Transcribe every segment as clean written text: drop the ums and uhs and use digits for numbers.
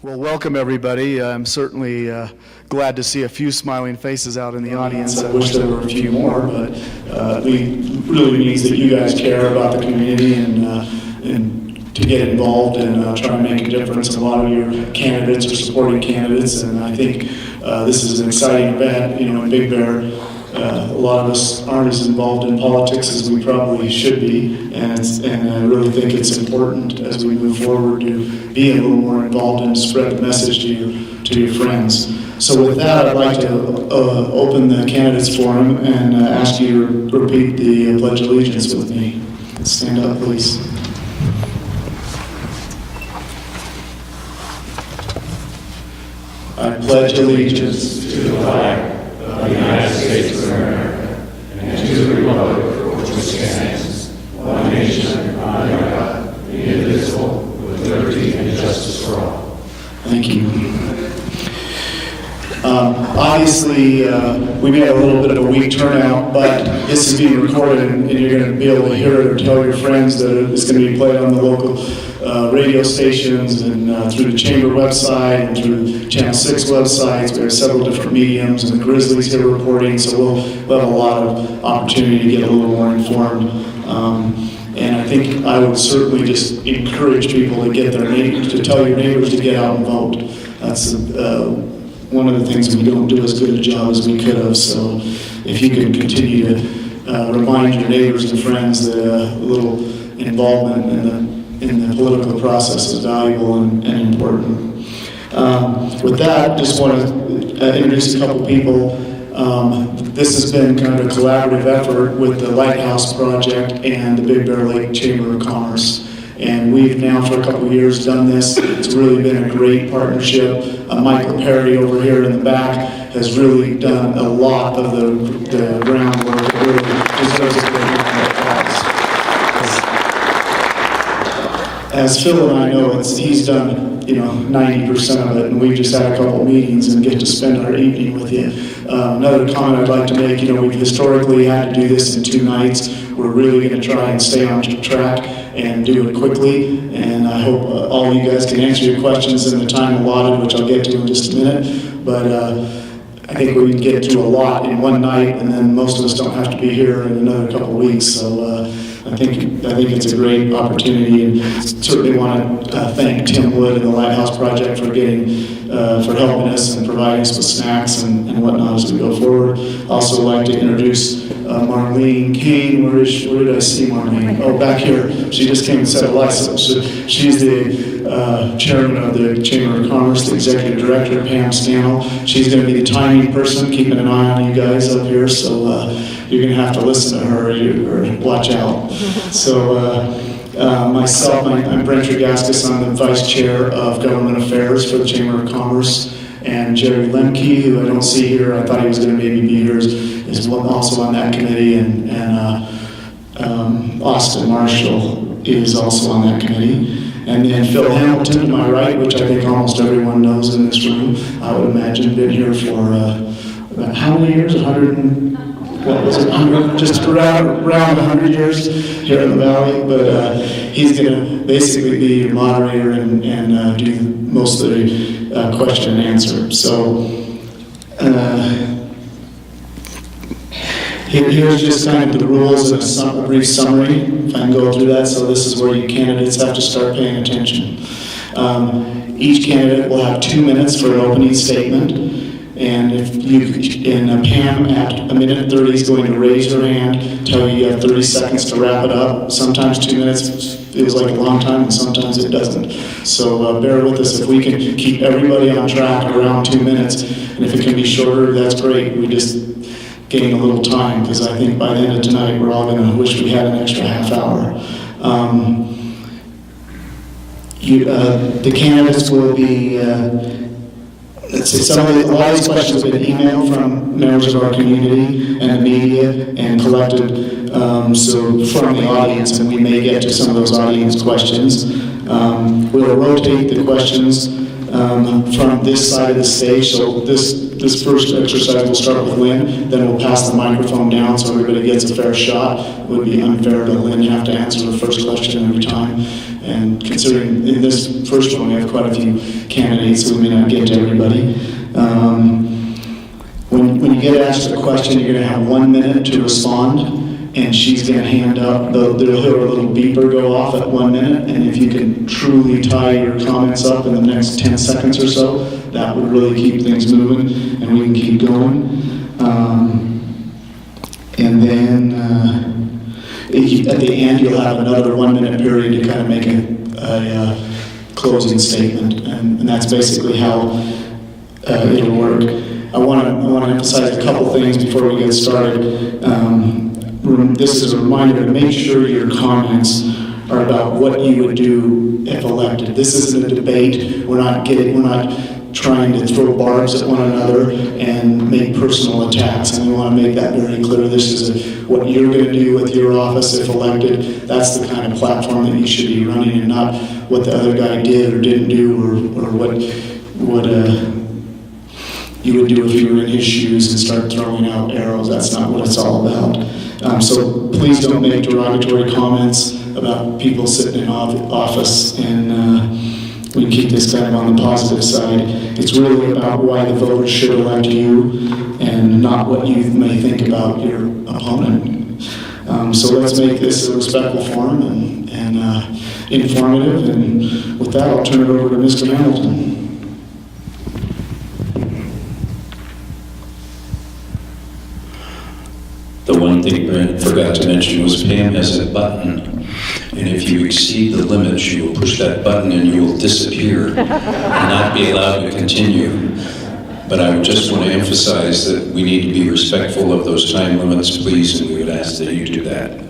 Well, welcome everybody. I'm certainly glad to see a few smiling faces out in the audience. I wish there were a few more, but it really means that you guys care about the community and to get involved and try to make a difference. A lot of your candidates are supporting candidates, and I think this is an exciting event. You know, in Big Bear, a lot of us aren't as involved in politics as we probably should be, and I really think it's important as we move forward to be a little more involved and spread the message to your friends. So with that, I'd like to open the candidates forum and ask you to repeat the Pledge of Allegiance with me. Stand up, please. I pledge allegiance to the flag of the United States of America and to the republic for which it stands, one nation, under God, indivisible, with liberty and justice for all. Thank you. Obviously, we made a little bit of a weak turnout, but this is being recorded, and you're going to be able to hear it or tell your friends that it's going to be played on the local radio stations and through the Chamber website and through Channel 6 websites. We have several different mediums, and the Grizzlies here reporting, so we'll have a lot of opportunity to get a little more informed. And I think I would certainly just encourage people to get their neighbors, to tell your neighbors to get out and vote. That's one of the things we don't do as good a job as we could have. So if you can continue to remind your neighbors and friends that a little involvement in the political process is valuable and important. With that, just want to introduce a couple people. This has been kind of a collaborative effort with the Lighthouse Project and the Big Bear Lake Chamber of Commerce. And we've now for a couple of years done this. It's really been a great partnership. Michael Perry over here in the back has really done a lot of the groundwork. It really deserves a big round of applause. As Phil and I know, he's done 90% of it, and we've just had a couple meetings and get to spend our evening with you. Another comment I'd like to make, we've historically had to do this in 2 nights. We're really going to try and stay on track and do it quickly, and I hope all of you guys can answer your questions in the time allotted, which I'll get to in just a minute. But I think we can get through a lot in one night, and then most of us don't have to be here in another couple of weeks. So I think it's a great opportunity, and certainly want to thank Tim Wood and the Lighthouse Project for for helping us and providing us with snacks and whatnot as we go forward. Also like to introduce Marlene Kane. Where did I see Marlene? Oh, back here. She just came and said hello. She's the chairman of the Chamber of Commerce, the executive director, Pam Stanel. She's going to be the timing person, keeping an eye on you guys up here. So you're going to have to listen to her or watch out. So myself, I'm Brent Tregaskis. I'm the vice chair of government affairs for the Chamber of Commerce. And Jerry Lemke, who I don't see here, I thought he was going to maybe be here, is also on that committee. And Austin Marshall is also on that committee. And then Phil Hamilton to my right, which I think almost everyone knows in this room. I would imagine been here for about how many years? 100, just around 100 years here in the Valley. But he's going to basically be your moderator and do most of the question and answer. So here's just kind of the rules and a brief summary, if I can go through that. So this is where you candidates have to start paying attention. Each candidate will have 2 minutes for an opening statement. And Pam at 1:30 is going to raise her hand, tell you have 30 seconds to wrap it up. Sometimes 2 minutes feels like a long time, and sometimes it doesn't. So bear with us. If we can keep everybody on track around 2 minutes, and if it can be shorter, that's great. We just gain a little time, because I think by the end of tonight, we're all going to wish we had an extra half hour. The candidates will be... a lot of these questions have been emailed from members of our community and the media and collected from the audience, and we may get to some of those audience questions. We'll rotate the questions from this side of the stage, so this this first exercise will start with Lynn, then we'll pass the microphone down so everybody gets a fair shot. It would be unfair to Lynn have to answer the first question every time. And considering in this first one we have quite a few candidates, so we may not get to everybody. When you get asked a question, you're going to have 1 minute to respond. And she's going to hand up, they'll hear a little beeper go off at 1 minute, and if you can truly tie your comments up in the next 10 seconds or so, that would really keep things moving, and we can keep going. And then at the end, you'll have another 1 minute period to kind of make a closing statement, and that's basically how it'll work. I want to emphasize a couple things before we get started. This is a reminder to make sure your comments are about what you would do if elected. This isn't a debate. We're not trying to throw barbs at one another and make personal attacks. And we want to make that very clear. This is what you're going to do with your office if elected. That's the kind of platform that you should be running, and not what the other guy did or didn't do, or what you would do if you were in his shoes and start throwing out arrows. That's not what it's all about. So please don't make derogatory comments about people sitting in office, and we can keep this kind of on the positive side. It's really about why the voters should elect you, and not what you may think about your opponent. So let's make this a respectful forum and informative, and with that I'll turn it over to Mr. Hamilton. The one thing Brent forgot to mention was Pam has a button, and if you exceed the limit, she will push that button and you will disappear and not be allowed to continue. But I would just want to emphasize that we need to be respectful of those time limits, please, and we would ask that you do that.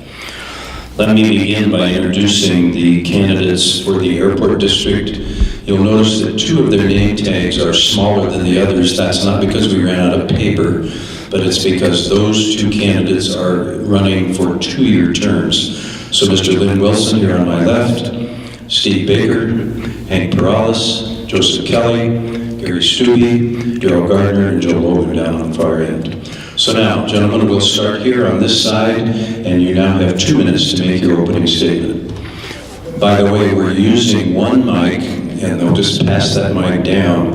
Let me begin by introducing the candidates for the airport district. You'll notice that 2 of their name tags are smaller than the others. That's not because we ran out of paper, but it's because those 2 candidates are running for 2-year terms. So Mr. Lynn Wilson here on my left, Steve Baker, Hank Perales, Joseph Kelly, Gary Stubbe, Darrell Gardner, and Joe Logan down on the far end. So now, gentlemen, we'll start here on this side, and you now have 2 minutes to make your opening statement. By the way, we're using one mic, and they'll just pass that mic down.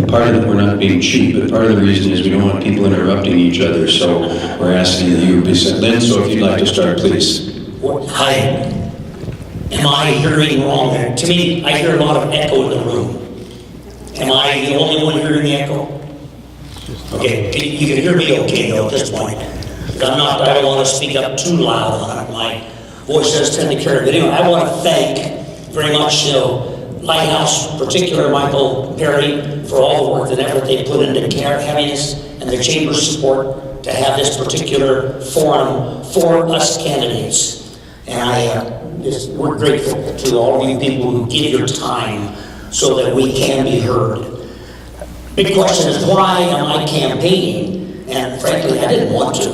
Part of it, we're not being cheap, but part of the reason is we don't want people interrupting each other, so we're asking that you be sent. Lynn, so if you'd like to start, please. Hi. Am I hearing wrong there? To me, I hear a lot of echo in the room. Am I the only one hearing the echo? Okay, you can hear me okay though at this point. I don't want to speak up too loud on it. My voice does tend to carry. But anyway, I want to thank very much Lighthouse, particular Michael Perry, for all the work and effort they put into having us, and the Chamber's support to have this particular forum for us candidates. And we're grateful to all of you people who give your time so that we can be heard. Big question is, why am I campaigning? And frankly, I didn't want to.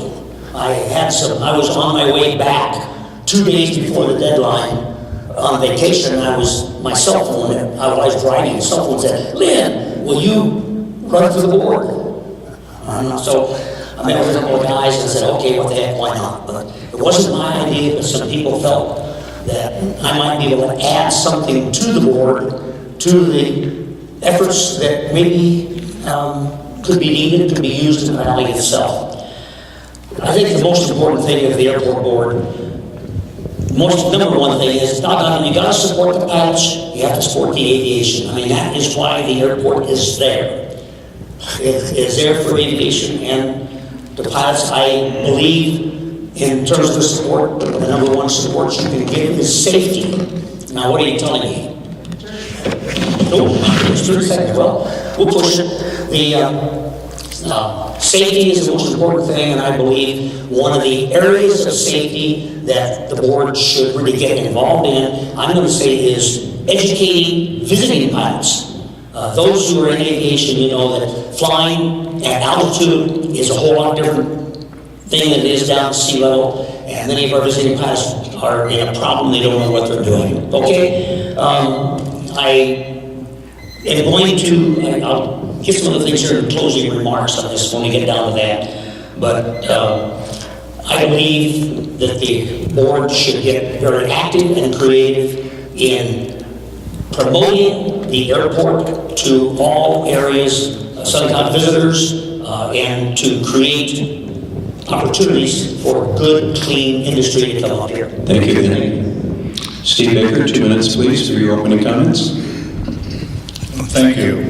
I was on my way back 2 days before the deadline on vacation, and my cell phone, I was driving, the cell phone said, Lynn, will you run for the board? So I met with a couple of guys and said, okay, what the heck, why not? But it wasn't my idea, but some people felt that I might be able to add something to the board, to the efforts that maybe could be needed to be used in the valley itself. I think the most important thing of the airport board, number one thing is, you gotta support the pilots, you have to support the aviation. I mean, that is why the airport is there. It is there for aviation and the pilots. I believe in terms of the support, the number one support you can give is safety. Now, what are you telling me? Nope, it's 30 seconds. Well, we'll push it. Safety is the most important thing, and I believe one of the areas of safety that the board should really get involved in, I'm going to say, is educating visiting pilots. Those who are in aviation, you know that flying at altitude is a whole lot different thing than it is down at sea level, and many of our visiting pilots are in a problem, they don't know what they're doing. Okay, I am going to, I'll hit some of the things here in closing remarks on this when we get down to that. But I believe that the board should get very active and creative in promoting the airport to all areas, Southern County visitors, and to create opportunities for good, clean industry to come up here. Thank you, Henry. Steve Baker, 2 minutes, please, for your opening comments. Thank you.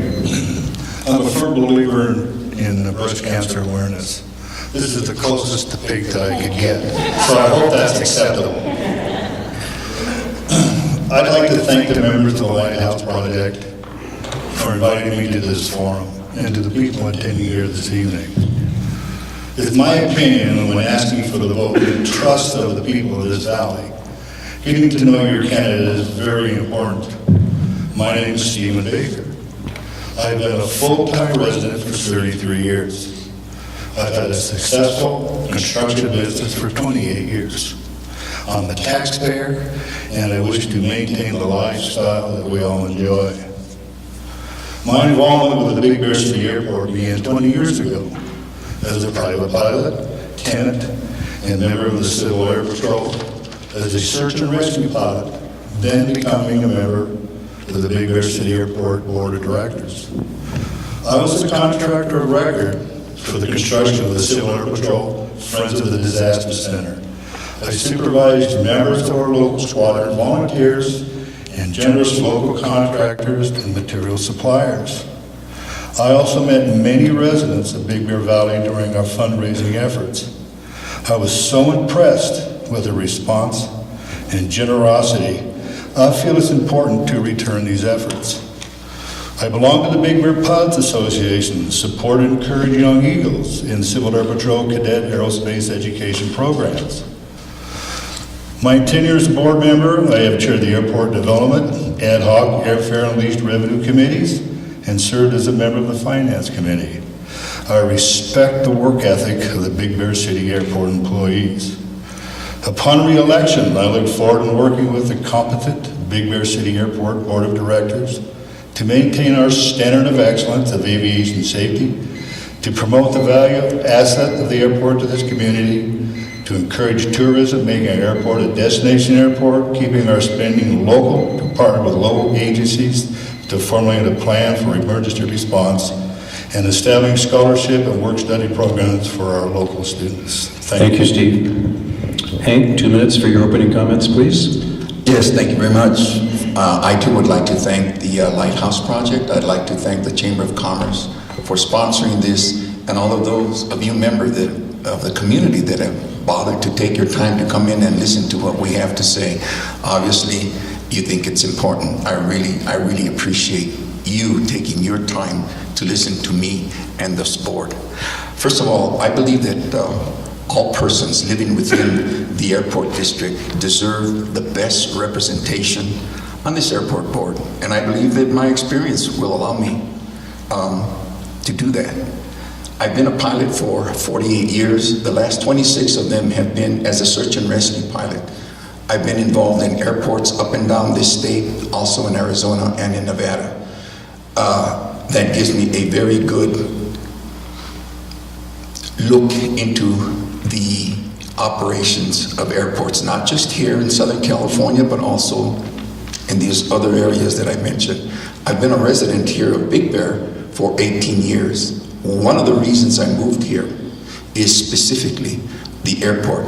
I'm a firm believer in breast cancer awareness. This is the closest to pig that I could get, so I hope that's acceptable. I'd like to thank the members of the Lighthouse Project for inviting me to this forum and to the people attending here this evening. It's my opinion when asking for the vote and trust of the people of this valley, getting to know your candidate is very important. My name is Stephen Baker. I've been a full-time resident for 33 years. I've had a successful construction business for 28 years. I'm a taxpayer, and I wish to maintain the lifestyle that we all enjoy. My involvement with the Big Bear City Airport began 20 years ago as a private pilot, tenant, and member of the Civil Air Patrol, as a search and rescue pilot, then becoming a member of the Big Bear City Airport Board of Directors. I was the contractor of record for the construction of the Civil Air Patrol Friends of the Disaster Center. I supervised members of our local squadron, volunteers, and generous local contractors and material suppliers. I also met many residents of Big Bear Valley during our fundraising efforts. I was so impressed with the response and generosity. I feel it's important to return these efforts. I belong to the Big Bear Pilots Association, support and encourage young Eagles in Civil Air Patrol Cadet Aerospace Education programs. My tenure as a board member, I have chaired the Airport Development, Ad Hoc, Airfare and Leased Revenue Committees, and served as a member of the Finance Committee. I respect the work ethic of the Big Bear City Airport employees. Upon re-election, I look forward to working with the competent Big Bear City Airport Board of Directors to maintain our standard of excellence of aviation safety, to promote the value asset of the airport to this community, to encourage tourism, making our airport a destination airport, keeping our spending local, to partner with local agencies to formulate a plan for emergency response, and establishing scholarship and work-study programs for our local students. Thank you, Steve. Hank, 2 minutes for your opening comments, please. Yes, thank you very much. I too would like to thank the Lighthouse Project. I'd like to thank the Chamber of Commerce for sponsoring this, and all of those of you members of the community that have bothered to take your time to come in and listen to what we have to say. Obviously, you think it's important. I really appreciate you taking your time to listen to me and this board. First of all, I believe that all persons living within the airport district deserve the best representation on this airport board, and I believe that my experience will allow me to do that. I've been a pilot for 48 years. The last 26 of them have been as a search and rescue pilot. I've been involved in airports up and down this state, also in Arizona and in Nevada. That gives me a very good look into the operations of airports, not just here in Southern California, but also in these other areas that I mentioned. I've been a resident here of Big Bear for 18 years. One of the reasons I moved here is specifically the airport.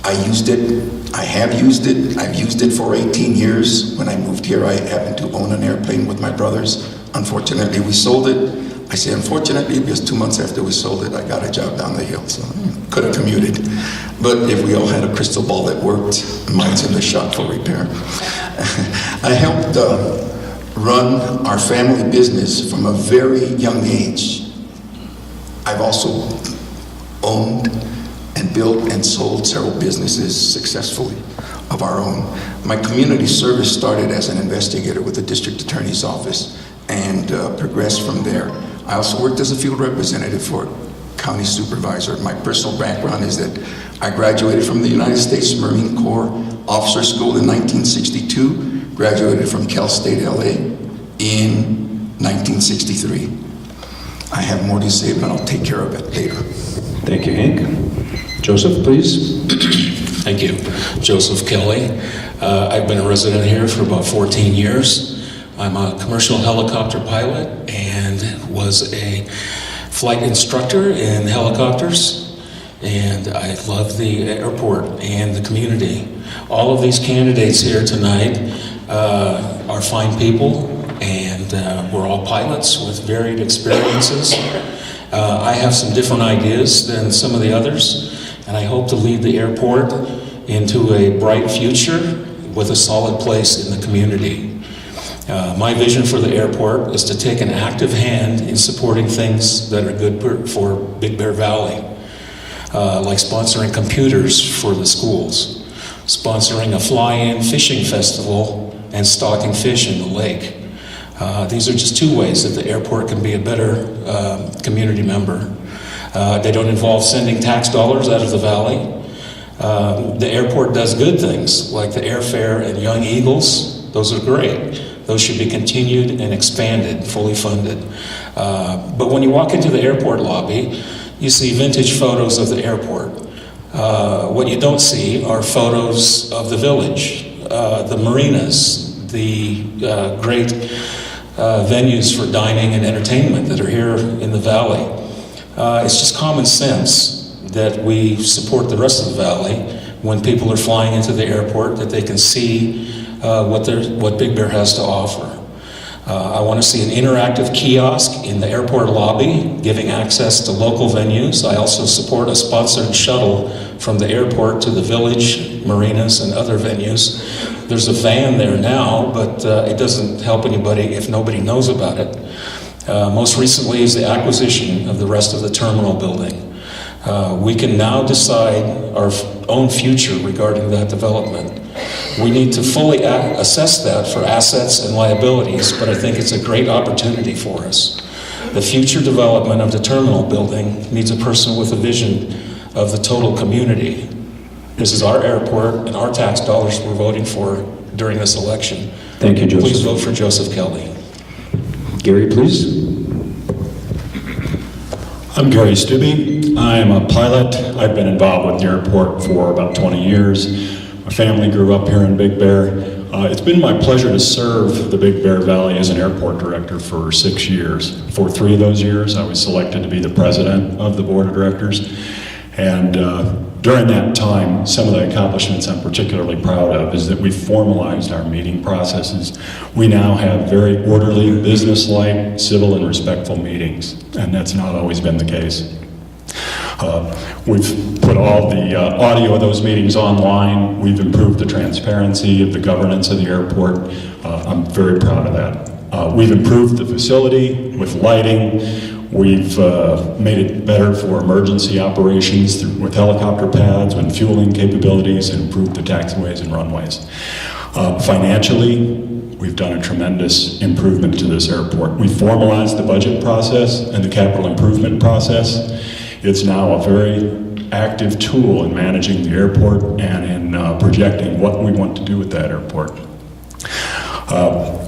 I used it, I have used it, I've used it for 18 years. When I moved here, I happened to own an airplane with my brothers. Unfortunately, we sold it. I say unfortunately because 2 months after we sold it, I got a job down the hill, so I could have commuted. But if we all had a crystal ball that worked, mine's in the shop for repair. I helped run our family business from a very young age. I've also owned and built and sold several businesses successfully of our own. My community service started as an investigator with the district attorney's office and progressed from there. I also worked as a field representative for county supervisor. My personal background is that I graduated from the United States Marine Corps Officer School in 1962, graduated from Cal State LA in 1963. I have more to say, but I'll take care of it later. Thank you, Hank. Joseph, please. Thank you. Joseph Kelly. I've been a resident here for about 14 years. I'm a commercial helicopter pilot and was a flight instructor in helicopters. And I love the airport and the community. All of these candidates here tonight are fine people, and we're all pilots with varied experiences. I have some different ideas than some of the others, and I hope to lead the airport into a bright future with a solid place in the community. My vision for the airport is to take an active hand in supporting things that are good for Big Bear Valley, like sponsoring computers for the schools, sponsoring a fly-in fishing festival, and stocking fish in the lake. These are just two ways that the airport can be a better community member. They don't involve sending tax dollars out of the valley. The airport does good things, like the airfare and Young Eagles. Those are great. Those should be continued and expanded, fully funded. But when you walk into the airport lobby, you see vintage photos of the airport. What you don't see are photos of the village, the marinas, the great venues for dining and entertainment that are here in the valley. It's just common sense that we support the rest of the valley when people are flying into the airport, that they can see what Big Bear has to offer. I want to see an interactive kiosk in the airport lobby, giving access to local venues. I also support a sponsored shuttle from the airport to the village, marinas, and other venues. There's a van there now, but it doesn't help anybody if nobody knows about it. Most recently is the acquisition of the rest of the terminal building. We can now decide our own future regarding that development. We need to fully assess that for assets and liabilities, but I think it's a great opportunity for us. The future development of the terminal building needs a person with a vision of the total community. This is our airport and our tax dollars we're voting for during this election. Thank you, Joseph. Please vote for Joseph Kelly. Gary, please. I'm Gary Stubbe. I am a pilot. I've been involved with the airport for about 20 years. My family grew up here in Big Bear. It's been my pleasure to serve the Big Bear Valley as an airport director for 6 years. For 3 of those years, I was selected to be the president of the board of directors. And during that time, some of the accomplishments I'm particularly proud of is that we've formalized our meeting processes. We now have very orderly, business-like, civil and respectful meetings, and that's not always been the case. We've put all the audio of those meetings online. We've improved the transparency of the governance of the airport. I'm very proud of that. We've improved the facility with lighting. We've made it better for emergency operations with helicopter pads and fueling capabilities, and improved the taxiways and runways. Financially, we've done a tremendous improvement to this airport. We formalized the budget process and the capital improvement process. It's now a very active tool in managing the airport and in projecting what we want to do with that airport.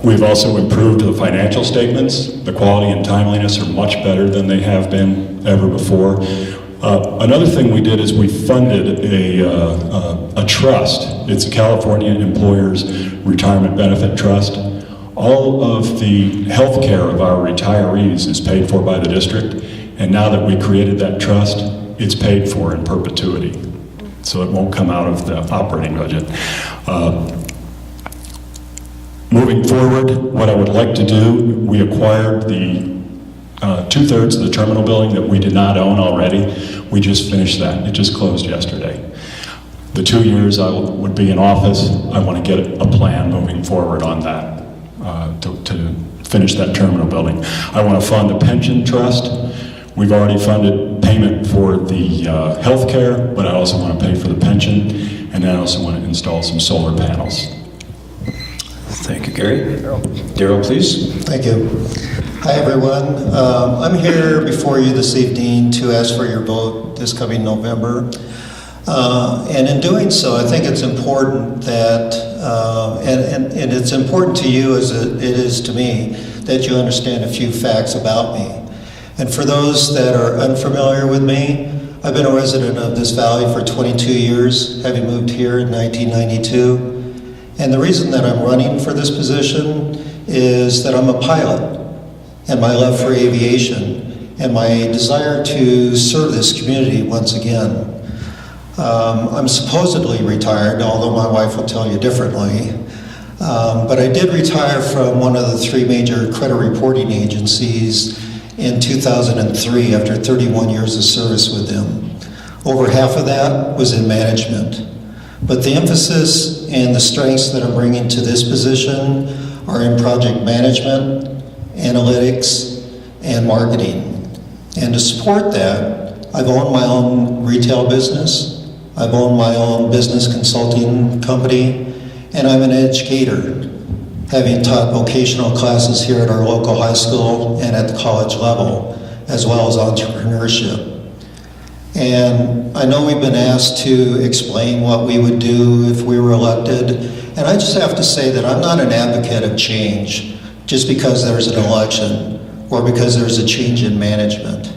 We've also improved the financial statements. The quality and timeliness are much better than they have been ever before. Another thing we did is we funded a trust. It's a California Employers Retirement Benefit Trust. All of the health care of our retirees is paid for by the district, and now that we created that trust, it's paid for in perpetuity. So it won't come out of the operating budget. Moving forward, what I would like to do, we acquired the 2/3 of the terminal building that we did not own already. We just finished that. It just closed yesterday. The 2 years I would be in office, I want to get a plan moving forward on that to finish that terminal building. I want to fund the pension trust. We've already funded payment for the health care, but I also want to pay for the pension, and I also want to install some solar panels. Thank you, Gary. Daryl, please. Thank you. Hi, everyone. I'm here before you this evening to ask for your vote this coming November. And in doing so, I think it's important that and it's important to you as it is to me that you understand a few facts about me. And for those that are unfamiliar with me, I've been a resident of this valley for 22 years, having moved here in 1992. And the reason that I'm running for this position is that I'm a pilot, and my love for aviation, and my desire to serve this community once again. I'm supposedly retired, although my wife will tell you differently. But I did retire from one of the 3 major credit reporting agencies in 2003 after 31 years of service with them. Over half of that was in management. But the emphasis and the strengths that I'm bringing to this position are in project management, analytics, and marketing. And to support that, I've owned my own retail business, I've owned my own business consulting company, and I'm an educator, having taught vocational classes here at our local high school and at the college level, as well as entrepreneurship. And I know we've been asked to explain what we would do if we were elected, and I just have to say that I'm not an advocate of change just because there's an election or because there's a change in management.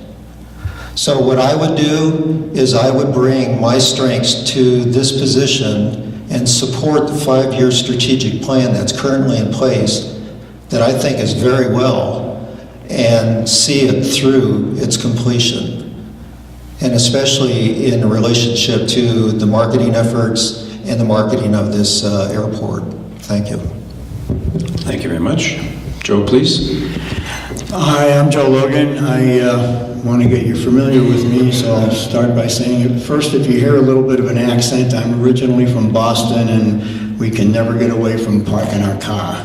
So what I would do is I would bring my strengths to this position and support the 5-year strategic plan that's currently in place that I think is very well, and see it through its completion. And especially in relationship to the marketing efforts and the marketing of this airport. Thank you. Thank you very much. Joe, please. Hi, I'm Joe Logan. I want to get you familiar with me, so I'll start by saying, first, if you hear a little bit of an accent, I'm originally from Boston, and we can never get away from parking our car.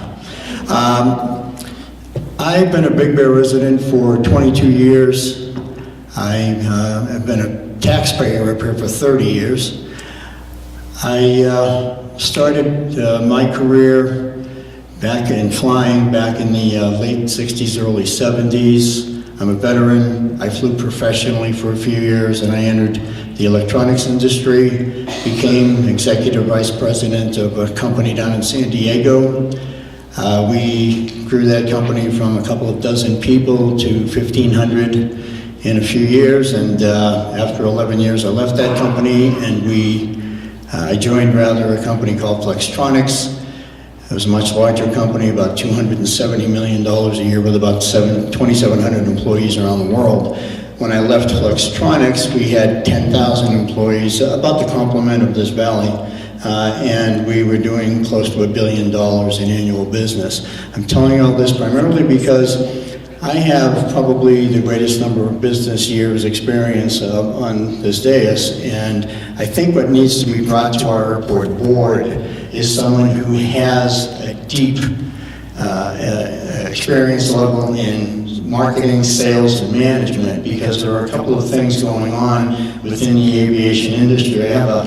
I've been a Big Bear resident for 22 years. I have been a taxpayer up here for 30 years. I started my career back in flying back in the late 60s, early 70s. I'm a veteran. I flew professionally for a few years, and I entered the electronics industry, became executive vice president of a company down in San Diego. We grew that company from a couple of dozen people to 1,500 in a few years, and after 11 years I left that company, and I joined rather a company called Flextronics. It was a much larger company, about $270 million a year with about 2,700 employees around the world. When I left Flextronics, we had 10,000 employees, about the complement of this valley, and we were doing close to $1 billion in annual business. I'm telling you all this primarily because I have probably the greatest number of business years experience on this dais, and I think what needs to be brought to our airport board is someone who has a deep experience level in marketing, sales, and management, because there are a couple of things going on within the aviation industry. I have a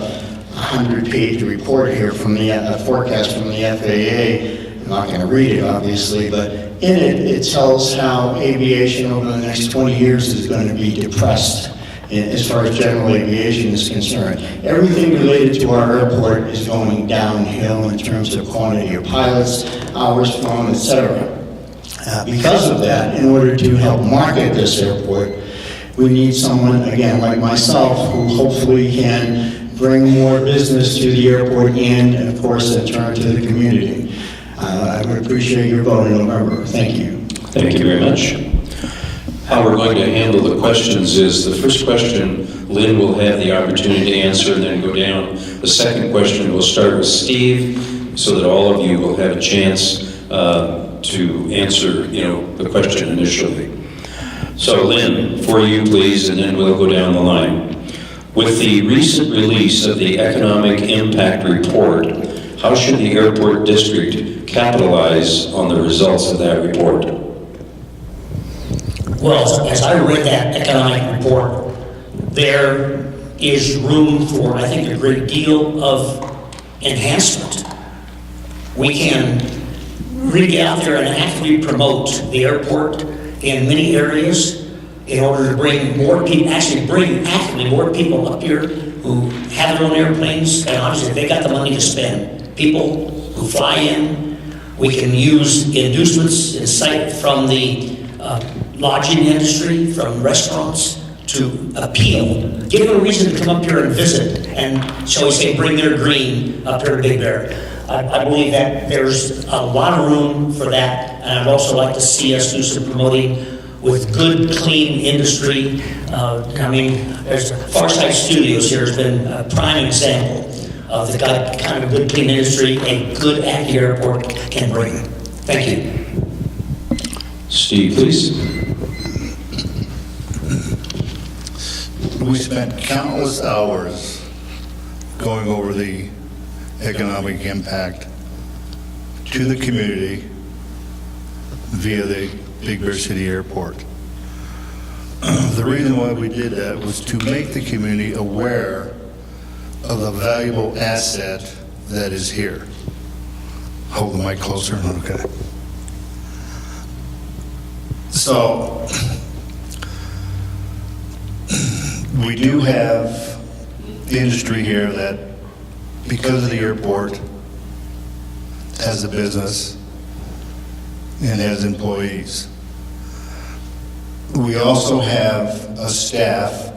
100-page report here from the forecast from the FAA. I'm not going to read it, obviously, but in it, it tells how aviation over the next 20 years is going to be depressed as far as general aviation is concerned. Everything related to our airport is going downhill in terms of quantity of pilots, hours flown, etc. Because of that, in order to help market this airport, we need someone, again, like myself, who hopefully can bring more business to the airport and, of course, in turn to the community. I would appreciate your vote in November. Thank you. Thank you very much. How we're going to handle the questions is, the first question, Lynn will have the opportunity to answer and then go down. The second question, we'll start with Steve, so that all of you will have a chance to answer, the question initially. So Lynn, for you please, and then we'll go down the line. With the recent release of the Economic Impact Report, how should the airport district capitalize on the results of that report? Well, as I read that economic report, there is room for, I think, a great deal of enhancement. We can really get out there and actively promote the airport in many areas in order to bring more people, actively more people up here who have their own airplanes, and obviously they got the money to spend. people who fly in. We can use inducements in sight from the lodging industry, from restaurants, to appeal. Give them a reason to come up here and visit and, shall we say, bring their green up here to Big Bear. I believe that there's a lot of room for that, and I'd also like to see us do some promoting with good, clean industry. I mean, there's Farside Studios here has been a prime example of the kind of good, clean industry a good active airport can bring. Thank you. Steve, please. We spent countless hours going over the economic impact to the community via the Big Bear City Airport. The reason why we did that was to make the community aware of the valuable asset that is here. Hold the mic closer, okay. So, we do have industry here that, because of the airport, has a business and has employees. We also have a staff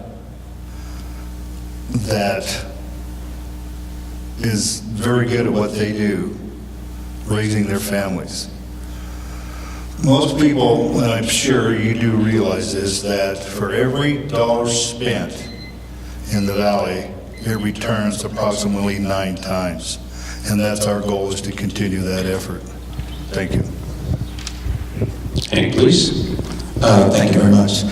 that is very good at what they do, raising their families. Most people, and I'm sure you do realize this, that for every dollar spent in the valley, it returns approximately 9 times. And that's our goal, is to continue that effort. Thank you. Hank, please. Thank you very much.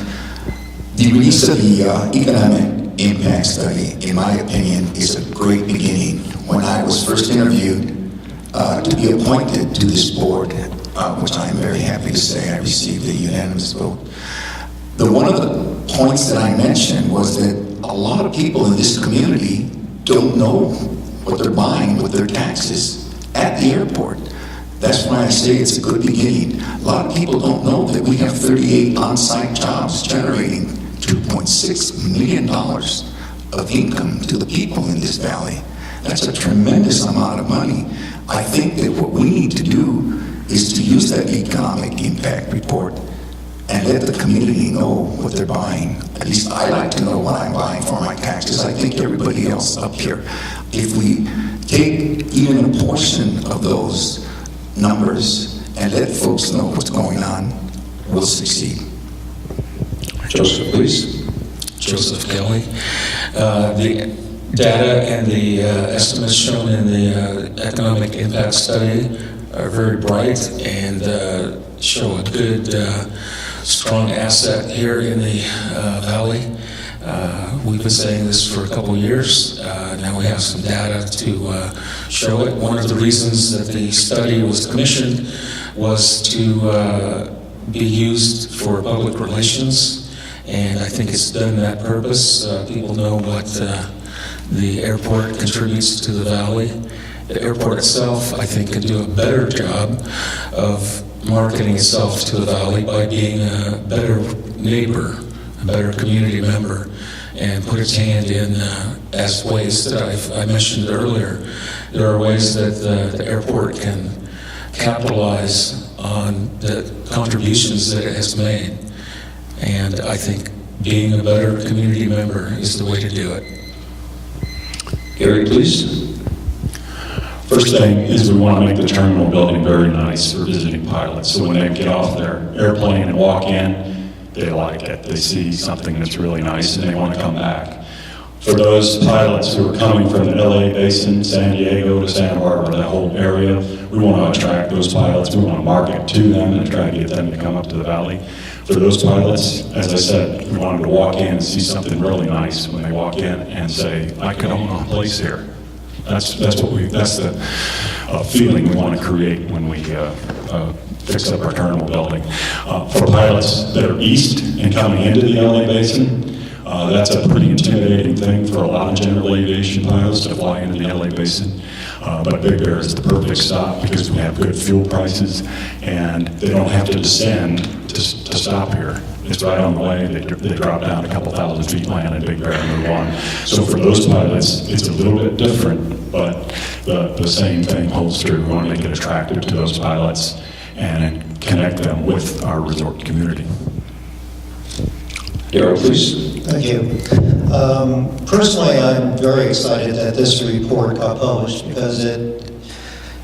The release of the economic impact study, in my opinion, is a great beginning. When I was first interviewed to be appointed to this board, which I am very happy to say I received a unanimous vote, one of the points that I mentioned was that a lot of people in this community don't know what they're buying with their taxes at the airport. That's why I say it's a good beginning. A lot of people don't know that we have 38 on-site jobs generating $2.6 million of income to the people in this valley. That's a tremendous amount of money. I think that what we need to do is to use that economic impact report and let the community know what they're buying. At least I like to know what I'm buying for my taxes. I think everybody else up here. If we take even a portion of those numbers and let folks know what's going on, we'll succeed. Joseph, please. Joseph Kelly. The data and the estimates shown in the economic impact study are very bright and show a good, strong asset here in the valley. We've been saying this for a couple of years. Now we have some data to show it. One of the reasons that the study was commissioned was to be used for public relations, and I think it's done that purpose. People know what the airport contributes to the valley. The airport itself, I think, can do a better job of marketing itself to the valley by being a better neighbor, a better community member, and put its hand in as ways that I mentioned earlier. There are ways that the airport can capitalize on the contributions that it has made. And I think being a better community member is the way to do it. Gary, please. First thing is we want to make the terminal building very nice for visiting pilots. So when they get off their airplane and walk in, they like it. They see something that's really nice and they want to come back. For those pilots who are coming from the LA Basin, San Diego to Santa Barbara, that whole area, we want to attract those pilots. We want to market to them and try to get them to come up to the valley. For those pilots, as I said, we want them to walk in and see something really nice when they walk in and say, I could own a place here. That's the feeling we want to create when we fix up our terminal building. For pilots that are east and coming into the LA Basin, that's a pretty intimidating thing for a lot of general aviation pilots to fly into the LA Basin. But Big Bear is the perfect stop because we have good fuel prices, and they don't have to descend to stop here. It's right on the way. They drop down a couple thousand feet, land in Big Bear and move on. So for those pilots, it's a little bit different, but the same thing holds true. We want to make it attractive to those pilots and connect them with our resort community. Darrell, please. Thank you. Personally, I'm very excited that this report got published because it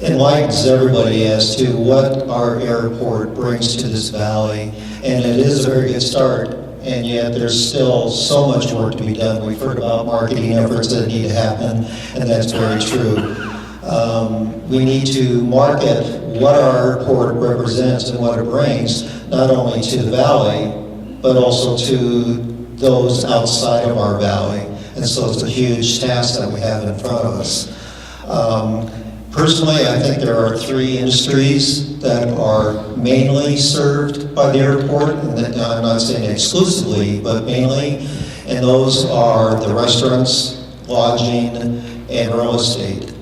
enlightens everybody as to what our airport brings to this valley. And it is a very good start, and yet there's still so much work to be done. We've heard about marketing efforts that need to happen, and that's very true. We need to market what our airport represents and what it brings, not only to the valley, but also to those outside of our valley. And so it's a huge task that we have in front of us. Personally, I think there are 3 industries that are mainly served by the airport, and that I'm not saying exclusively, but mainly, and those are the restaurants, lodging, and real estate.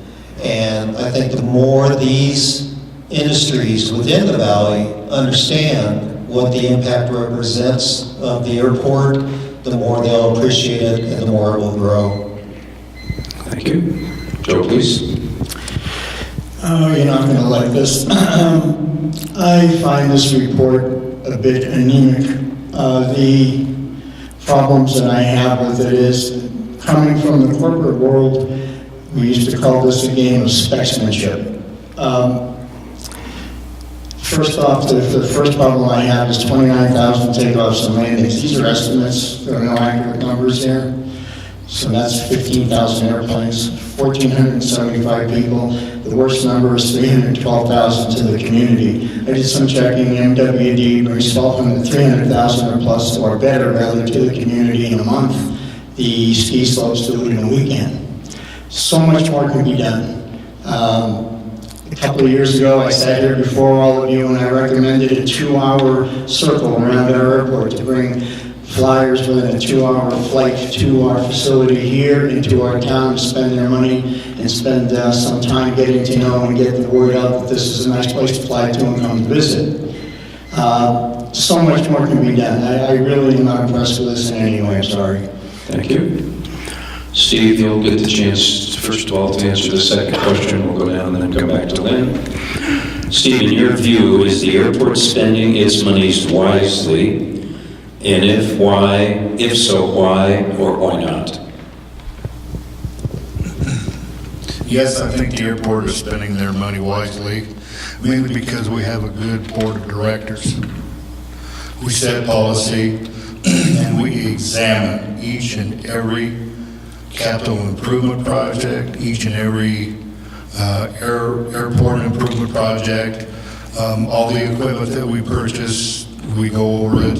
And I think the more these industries within the valley understand what the impact represents of the airport, the more they'll appreciate it and the more it will grow. Thank you. Joe, please. Oh, you're not going to like this. I find this report a bit anemic. The problems that I have with it is, coming from the corporate world, we used to call this a game of specsmanship. First off, the first problem I have is 29,000 takeoffs and landings. These are estimates, there are no accurate numbers here. So that's 15,000 airplanes, 1,475 people. The worst number is 312,000 to the community. I did some checking, MWD brings 300,000 or plus, or better rather, to the community in a month. The ski slopes do it in a weekend. So much more can be done. A couple of years ago, I sat here before all of you and I recommended a 2-hour circle around our airport to bring flyers within a 2-hour flight to our facility here into our town to spend their money and spend some time getting to know and get the word out that this is a nice place to fly to and come to visit. So much more can be done. I really am not impressed with this in any way, I'm sorry. Thank you. Steve, you'll get the chance, first of all, to answer the second question. We'll go down and then come back to Lynn. Steve, in your view, is the airport spending its monies wisely? And if so, why or why not? Yes, I think the airport is spending their money wisely, mainly because we have a good board of directors. We set policy and we examine each and every capital improvement project, each and every airport improvement project, all the equipment that we purchase, we go over it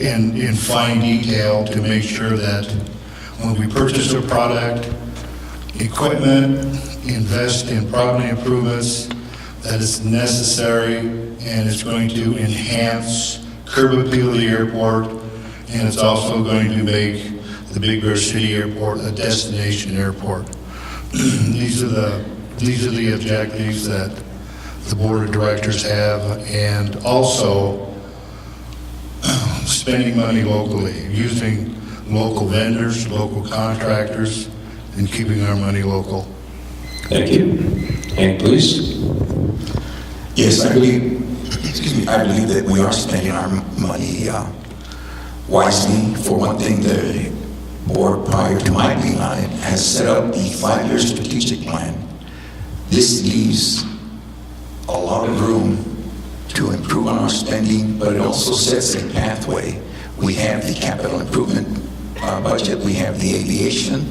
in fine detail to make sure that when we purchase a product, equipment, invest in property improvements, that it's necessary and it's going to enhance curb appeal of the airport, and it's also going to make the Big Bear City Airport a destination airport. These are the objectives that the board of directors have, and also spending money locally, using local vendors, local contractors, and keeping our money local. Thank you. Hank, please. Yes, I believe that we are spending our money wisely. For one thing, the board prior to my being on it has set up the 5-year strategic plan. This leaves a lot of room to improve on our spending, but it also sets a pathway. We have the capital improvement budget, we have the aviation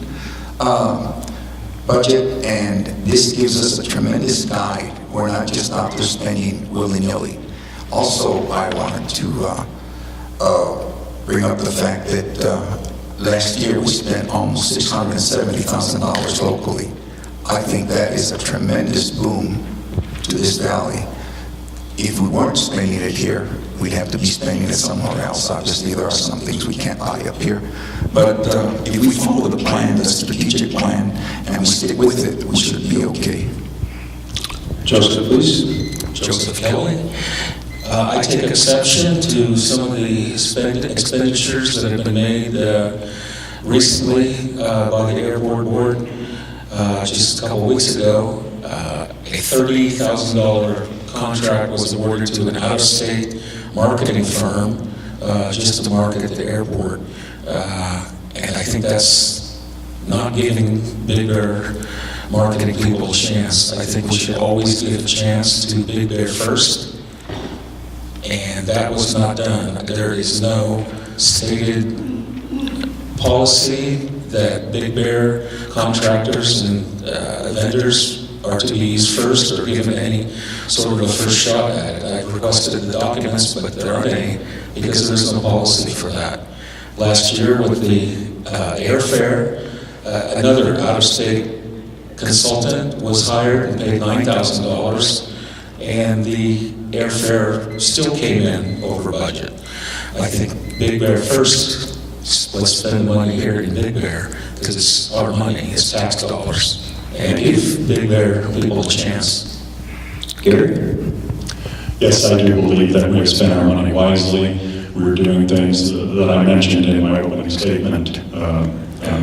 budget, and this gives us a tremendous guide. We're not just out there spending willy-nilly. Also, I wanted to bring up the fact that last year we spent almost $670,000 locally. I think that is a tremendous boom to this valley. If we weren't spending it here, we'd have to be spending it somewhere else. Obviously, there are some things we can't buy up here, But if we follow the plan, the strategic plan, and we stick with it, we should be okay. Joseph, please. Joseph Kelly. I take exception to some of the expenditures that have been made recently by the Airport Board. Just a couple of weeks ago, a $30,000 contract was awarded to an out-of-state marketing firm just to market the airport. And I think that's not giving Big Bear marketing people a chance. I think we should always give a chance to Big Bear first. And that was not done. There is no stated policy that Big Bear contractors and vendors are to be used first or given any sort of a first shot at it. I've requested the documents, but there aren't any because there's no policy for that. Last year with the airfare, another out-of-state consultant was hired and paid $9,000, and the airfare still came in over budget. I think Big Bear first, let's spend money here in Big Bear because it's our money, it's tax dollars, and give Big Bear people a chance. Gary? Yes, I do believe that we have spent our money wisely. We're doing things that I mentioned in my opening statement,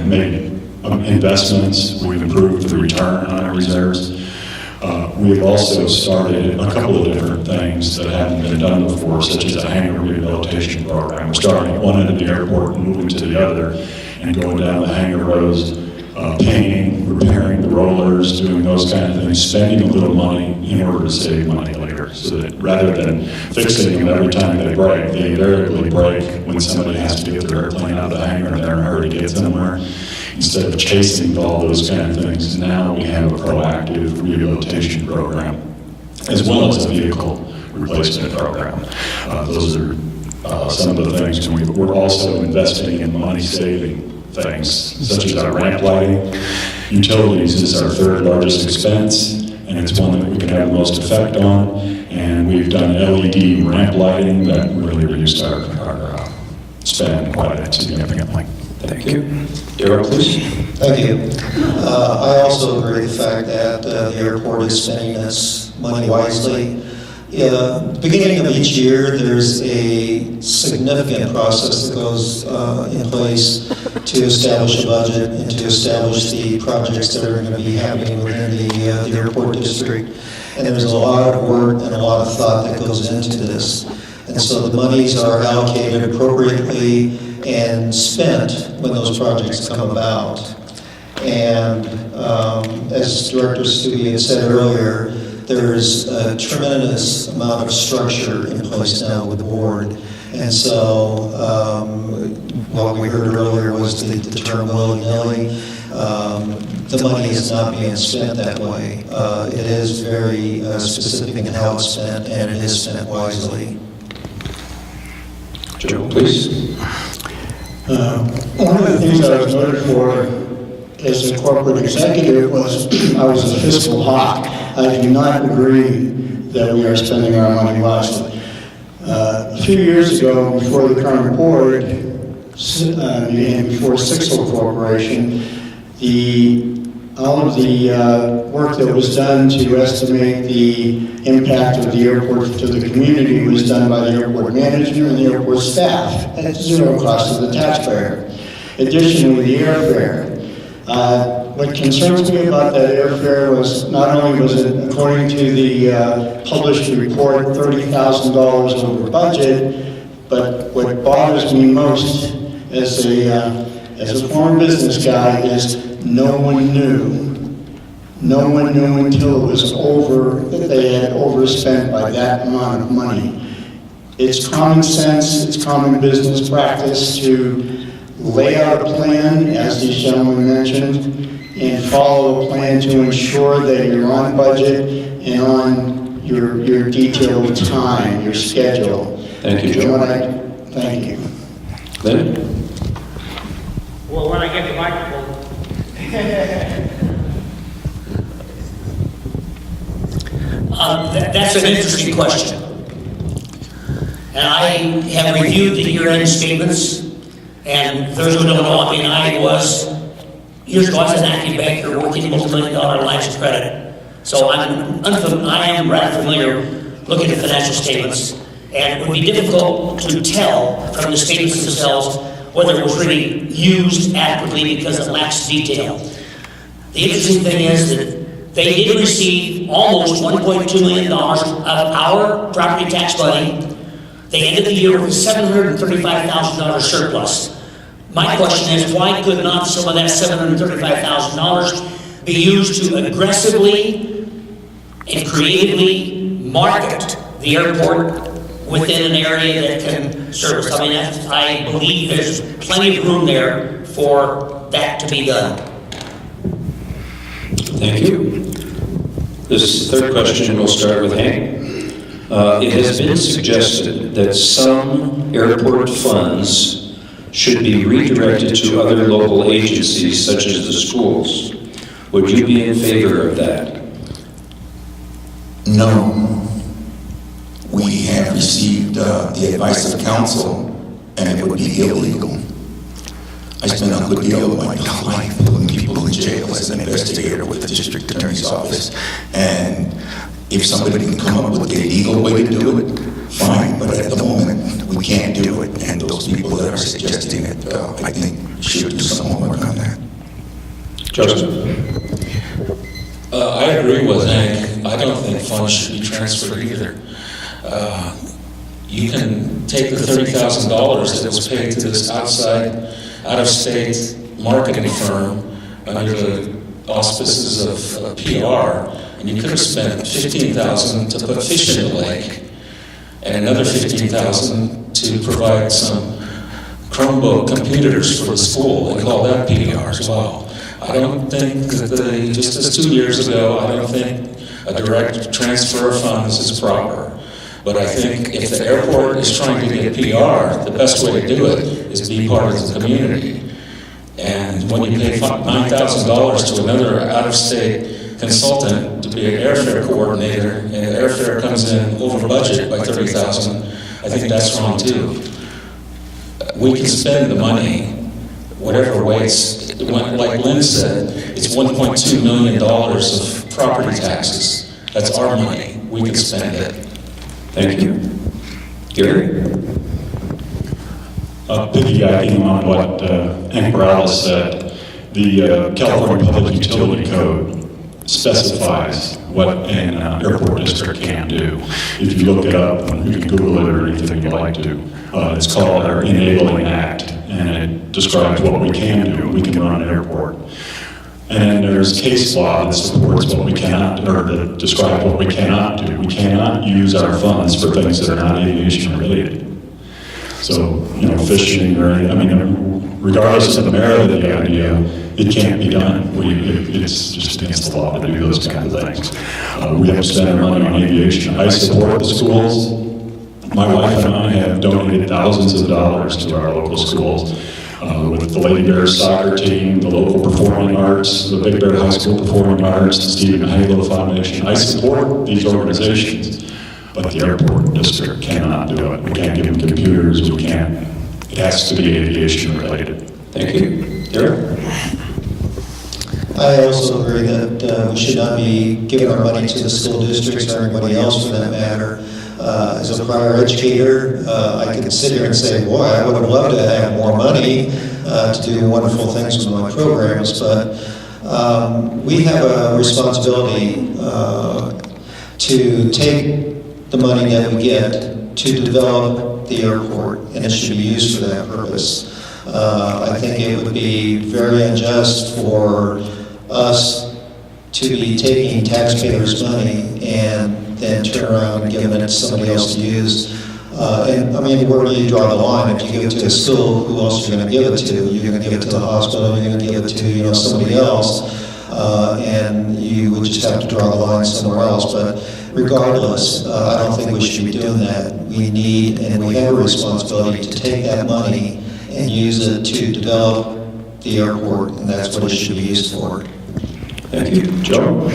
made investments. We've improved the return on our reserves. We've also started a couple of different things that haven't been done before, such as a hangar rehabilitation program. We're starting at one end of the airport and moving to the other, and going down the hangar rows, painting, repairing the rollers, doing those kind of things, spending a little money in order to save money later, so that rather than fixing them every time they break, they invariably break when somebody has to get their airplane out of the hangar and they're in a hurry to get somewhere. Instead of chasing all those kind of things, now we have a proactive rehabilitation program, as well as a vehicle replacement program. Those are some of the things. We're also investing in money-saving things, such as our ramp lighting. Utilities is our third largest expense, and it's one that we can have the most effect on. And we've done LED ramp lighting that really reduced our spend quite significantly. Thank you. Darrell, please. Thank you. I also agree with the fact that the airport is spending its money wisely. Beginning of each year, there's a significant process that goes in place to establish a budget and to establish the projects that are going to be happening within the airport district. And there's a lot of work and a lot of thought that goes into this. And so the monies are allocated appropriately and spent when those projects come about. And as Director Stubbe had said earlier, there's a tremendous amount of structure in place now with the board. And so what we heard earlier was the term willy-nilly. The money is not being spent that way. It is very specific in how it's spent, and it is spent wisely. Joe, please. One of the things I was noted for as a corporate executive was I was a fiscal hawk. I do not agree that we are spending our money wisely. A few years ago, before the current board and before Sixel Corporation, all of the work that was done to estimate the impact of the airport to the community was done by the airport manager and the airport staff at zero cost to the taxpayer. Additionally, the airfare. What concerns me about that airfare was not only was it, according to the published report, $30,000 over budget, but what bothers me most as a former business guy is no one knew until it was over that they had overspent by that amount of money. It's common sense, it's common business practice to lay out a plan, as these gentlemen mentioned, and follow a plan to ensure that you're on budget and on your detailed time, your schedule. Thank you, Joe. Thank you. Lynn? Well, when I get the microphone. That's an interesting question. And I have reviewed the year-end statements And those who don't know, I mean, I was, years ago, I was an active banker working multi-million-dollar lines of credit. So I am rather familiar looking at financial statements, and it would be difficult to tell from the statements themselves whether it was really used adequately because it lacks detail. The interesting thing is that they did receive almost $1.2 million of our property tax money. They ended the year with $735,000 surplus. My question is, why could not some of that $735,000 be used to aggressively and creatively market the airport within an area that can service? I mean, I believe there's plenty of room there for that to be done. Thank you. This third question will start with Hank. It has been suggested that some airport funds should be redirected to other local agencies such as the schools. Would you be in favor of that? No. We have received the advice of counsel, and it would be illegal. I spent a good deal of my life putting people in jail as an investigator with the district attorney's office. And if somebody can come up with a legal way to do it, fine. But at the moment, we can't do it. And those people that are suggesting it, I think, should do some homework on that. Joseph? I agree with Hank. I don't think funds should be transferred either. You can take the $30,000 that was paid to this out-of-state marketing firm under the auspices of PR, and you could have spent $15,000 to put fish in the lake, and another $15,000 to provide some Chromebook computers for the school, and call that PR as well. I don't think that just as 2 years ago, I don't think a direct transfer of funds is proper. But I think if the airport is trying to get PR, the best way to do it is be part of the community. And when you pay $9,000 to another out-of-state consultant to be an airfare coordinator, and the airfare comes in over budget by $30,000, I think that's wrong too. We can spend the money whatever ways. Like Lynn said, it's $1.2 million of property taxes. That's our money. We can spend it. Thank you. Gary? Piggybacking on what Hank Morales said, the California Public Utility Code specifies what an airport district can do. If you look it up, you can Google it or anything you like to. It's called our Enabling Act, and it describes what we can do. We can run an airport. And there's case law that supports what we cannot, or that describes what we cannot do. We cannot use our funds for things that are not aviation related. So, fishing or regardless of the merit of the idea, it can't be done. It's just against the law to do those kinds of things. We have to spend our money on aviation. I support the schools. My wife and I have donated thousands of dollars to our local schools. With the Lady Bears soccer team, the local performing arts, the Big Bear High School Performing Arts, the Stephen Halo Foundation. I support these organizations, but the airport district cannot do it. We can't give them computers, we can't. It has to be aviation related. Thank you. Derek? I also agree that we should not be giving our money to the school districts or anybody else for that matter. As a prior educator, I can sit here and say, boy, I would love to have more money to do wonderful things with my programs, but we have a responsibility to take the money that we get to develop the airport, and it should be used for that purpose. I think it would be very unjust for us to be taking taxpayers' money and then turn around and give it to somebody else to use. Where do you draw the line? If you give it to a school, who else are you going to give it to? You're going to give it to the hospital, you're going to give it to somebody else, and you would just have to draw the line somewhere else. But regardless, I don't think we should be doing that. We need and we have a responsibility to take that money and use it to develop the airport, and that's what it should be used for. Thank you. Joe?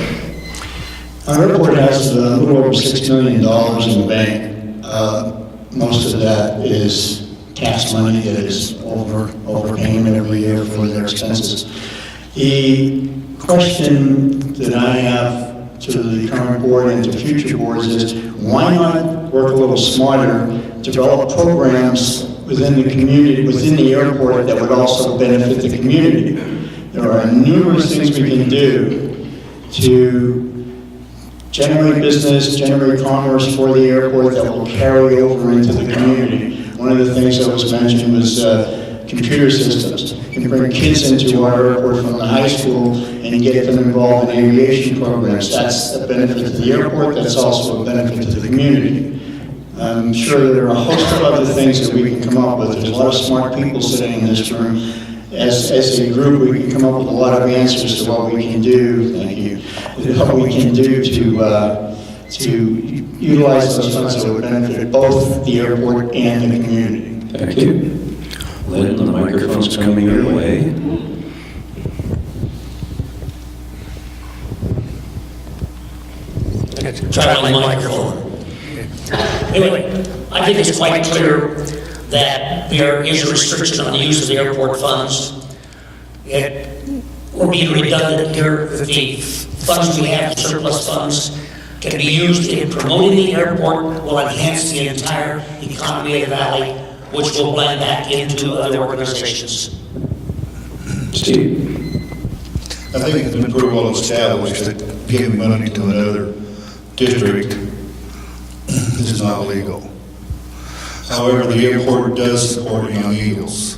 Our airport has a little over $6 million in the bank. Most of that is tax money that is overpayment every year for their expenses. The question that I have to the current board and to future boards is, why not work a little smarter, develop programs within the community, within the airport that would also benefit the community? There are numerous things we can do to generate business, generate commerce for the airport that will carry over into the community. One of the things that was mentioned was computer systems. You can bring kids into our airport from the high school and get them involved in aviation programs. That's a benefit to the airport, that's also a benefit to the community. I'm sure there are a host of other things that we can come up with. There's a lot of smart people sitting in this room. As a group, we can come up with a lot of answers to what we can do, thank you, what we can do to utilize those funds that would benefit both the airport and the community. Thank you. Lynn, the microphone's coming your way. Try on the microphone. Anyway, I think it's quite clear that there is a restriction on the use of the airport funds. We're being redundant here. The funds we have, surplus funds, can be used in promoting the airport, will enhance the entire economy of the valley, which will blend back into other organizations. Steve? I think it's been pretty well established that giving money to another district is not legal. However, the airport does support Young Eagles.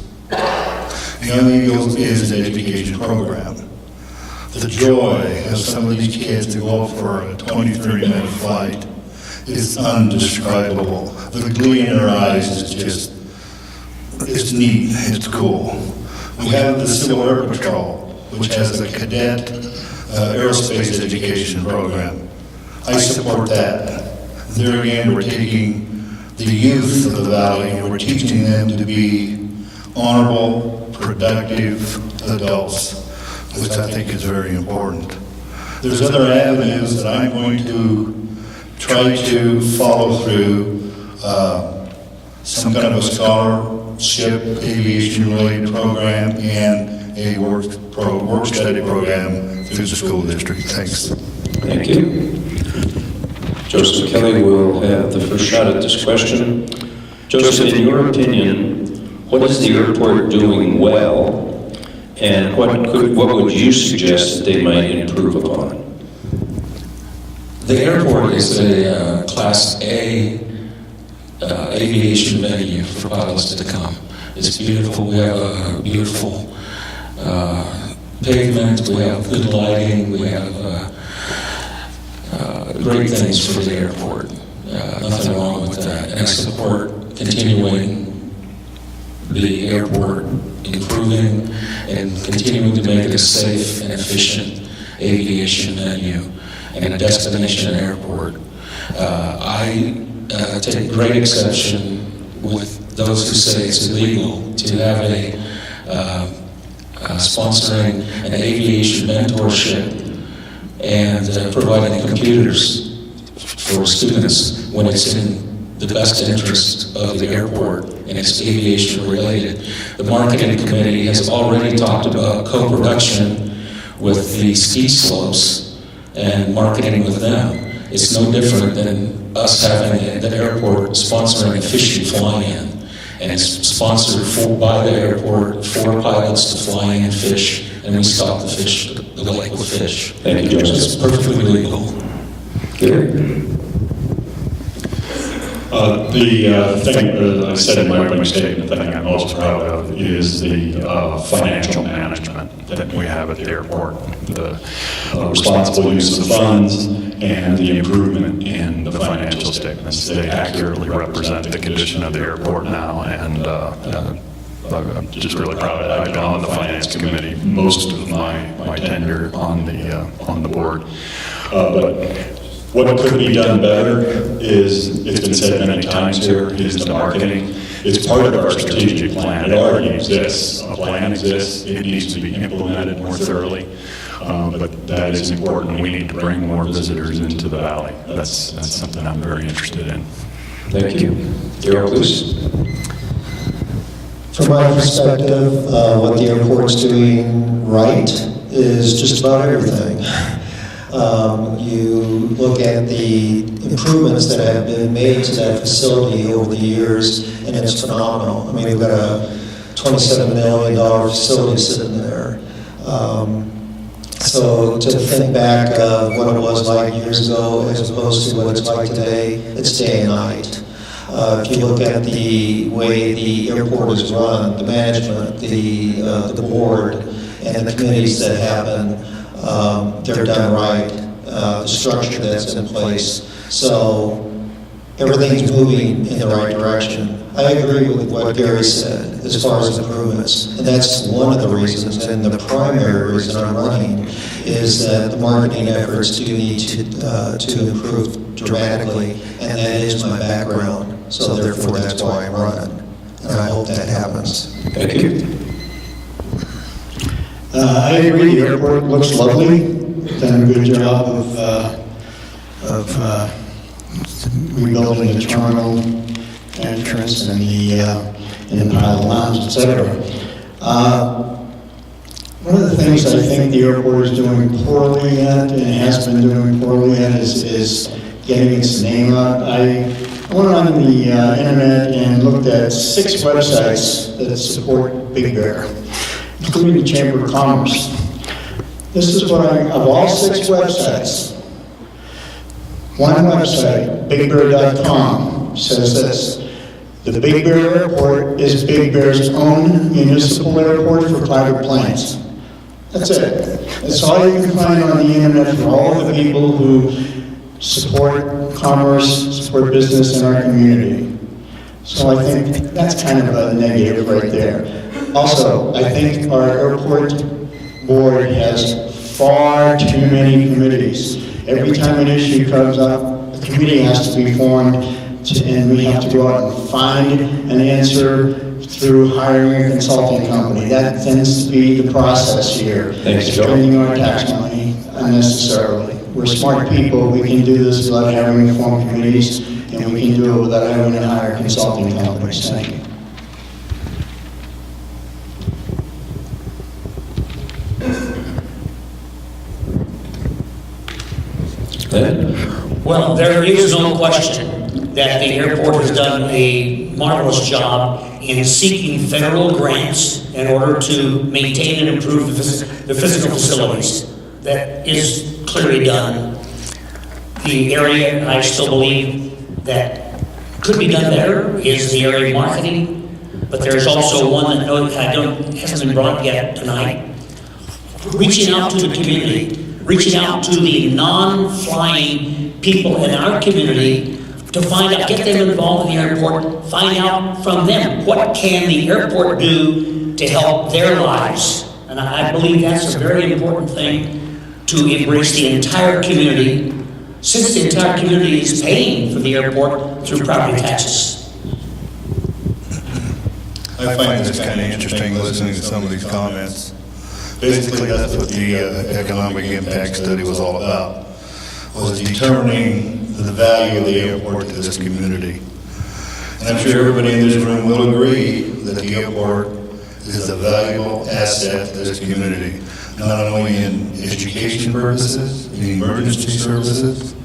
Young Eagles is an education program. The joy of some of these kids to go for a 20, 30-minute flight is undescribable. The glee in their eyes is just, it's neat, it's cool. We have the Civil Air Patrol, which has a cadet aerospace education program. I support that. There again, we're taking the youth of the valley and we're teaching them to be honorable, productive adults, which I think is very important. There's other avenues that I'm going to try to follow through, some kind of a scholarship, aviation-related program, and a work study program through the school district. Thanks. Thank you. Joseph Kelly will have the first shot at this question. Joseph, in your opinion, what is the airport doing well, and what would you suggest that they might improve upon? The airport is a Class A aviation venue for pilots to come. It's beautiful. We have a beautiful pavement. We have good lighting. We have great things for the airport. Nothing wrong with that. And I support continuing the airport improving and continuing to make it a safe and efficient aviation venue and a destination airport. I take great exception with those who say it's illegal to have sponsoring an aviation mentorship and providing computers for students when it's in the best interest of the airport and it's aviation related. The marketing committee has already talked about co-production with the ski slopes and marketing with them. It's no different than us having the airport sponsoring a fishing fly-in, and it's sponsored by the airport for pilots to fly in and fish, and we stock the lake with fish. Thank you, Joseph. It's perfectly legal. Gary? The thing I said in my opening statement, the thing I'm most proud of is the financial management that we have at the airport. The responsible use of the funds and the improvement in the financial statements. They accurately represent the condition of the airport now, and I'm just really proud of that. I've been on the finance committee most of my tenure on the board. But what could be done better is, it's been said many times here, is the marketing. It's part of our strategic plan. It already exists. A plan exists. It needs to be implemented more thoroughly. But that is important. We need to bring more visitors into the valley. That's something I'm very interested in. Thank you. Darrell, please. From my perspective, what the airport's doing right is just about everything. You look at the improvements that have been made to that facility over the years, and it's phenomenal. I mean, we've got a $27 million facility sitting there. So to think back of what it was like years ago as opposed to what it's like today, it's day and night. If you look at the way the airport is run, the management, the board, and the committees that happen, they're done right. The structure that's in place. So everything's moving in the right direction. I agree with what Gary said as far as improvements. And that's one of the reasons, and the primary reason I'm running, is that the marketing efforts do need to improve dramatically, and that is my background. So therefore, that's why I'm running. And I hope that happens. Thank you. I agree, the airport looks lovely. Done a good job of rebuilding the terminal entrance and the pilot lounge, etc. One of the things I think the airport is doing poorly at, and has been doing poorly at, is getting its name out. I went on the internet and looked at 6 websites that support Big Bear, including the Chamber of Commerce. This is what of all 6 websites, one website, BigBear.com, says this: the Big Bear Airport is Big Bear's own municipal airport for private planes. That's it. That's all you can find on the internet for all the people who support commerce, support business in our community. So I think that's kind of a negative right there. Also, I think our airport board has far too many committees. Every time an issue comes up, a committee has to be formed, and we have to go out and find an answer through hiring a consulting company. That tends to be the process here. Thanks, Joe. Spending our tax money unnecessarily. We're smart people. We can do this without having to form committees, and we can do it without having to hire consulting companies. Thank you. Well, there is no question that the airport has done a marvelous job in seeking federal grants in order to maintain and improve the physical facilities. That is clearly done. The area I still believe that could be done better is the area of marketing, but there's also one that hasn't been brought up yet tonight. Reaching out to the community, reaching out to the non-flying people in our community to find out, get them involved in the airport, find out from them what can the airport do to help their lives. And I believe that's a very important thing, to embrace the entire community, since the entire community is paying for the airport through property taxes. I find this kind of interesting listening to some of these comments. Basically, that's what the economic impact study was all about, was determining the value of the airport to this community. And I'm sure everybody in this room will agree that the airport is a valuable asset to this community, not only in education purposes, in emergency services,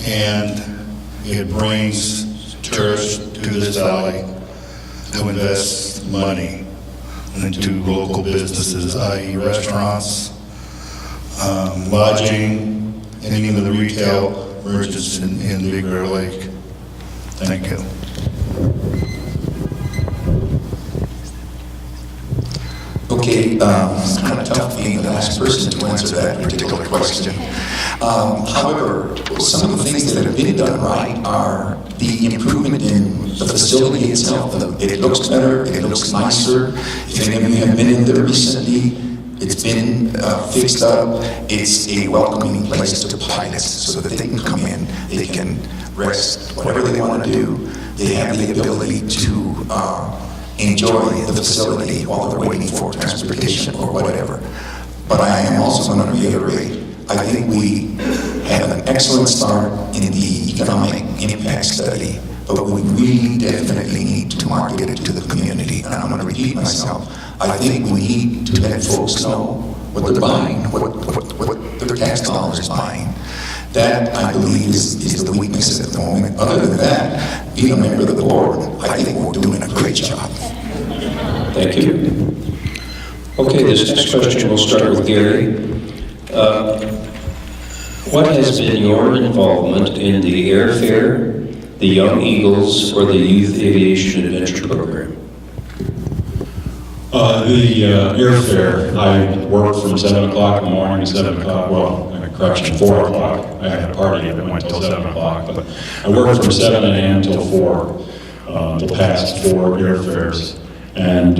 and it brings tourists to this valley to invest money into local businesses, i.e. restaurants, lodging, and even the retail merchants in Big Bear Lake. Thank you. Okay, it's kind of tough being the last person to answer that particular question. However, some of the things that have been done right are the improvement in the facility itself. It looks better, it looks nicer. If any of you have been in there recently, it's been fixed up. It's a welcoming place to pilots so that they can come in, they can rest, whatever they want to do. They have the ability to enjoy the facility while they're waiting for transportation or whatever. But I am also going to reiterate, I think we have an excellent start in the economic impact study, but we really definitely need to market it to the community. And I'm going to repeat myself. I think we need to let folks know what they're buying, what their tax dollars is buying. That, I believe, is the weakness at the moment. Other than that, being a member of the board, I think we're doing a great job. Thank you. Okay, this next question will start with Gary. What has been your involvement in the airfare, the Young Eagles, or the Youth Aviation Adventure Program? The airfare, I worked from 7 o'clock in the morning to 7 o'clock, well, correction, 4 o'clock. I had a party that went till 7 o'clock, but I worked from 7 a.m. till 4, the past 4 airfares. And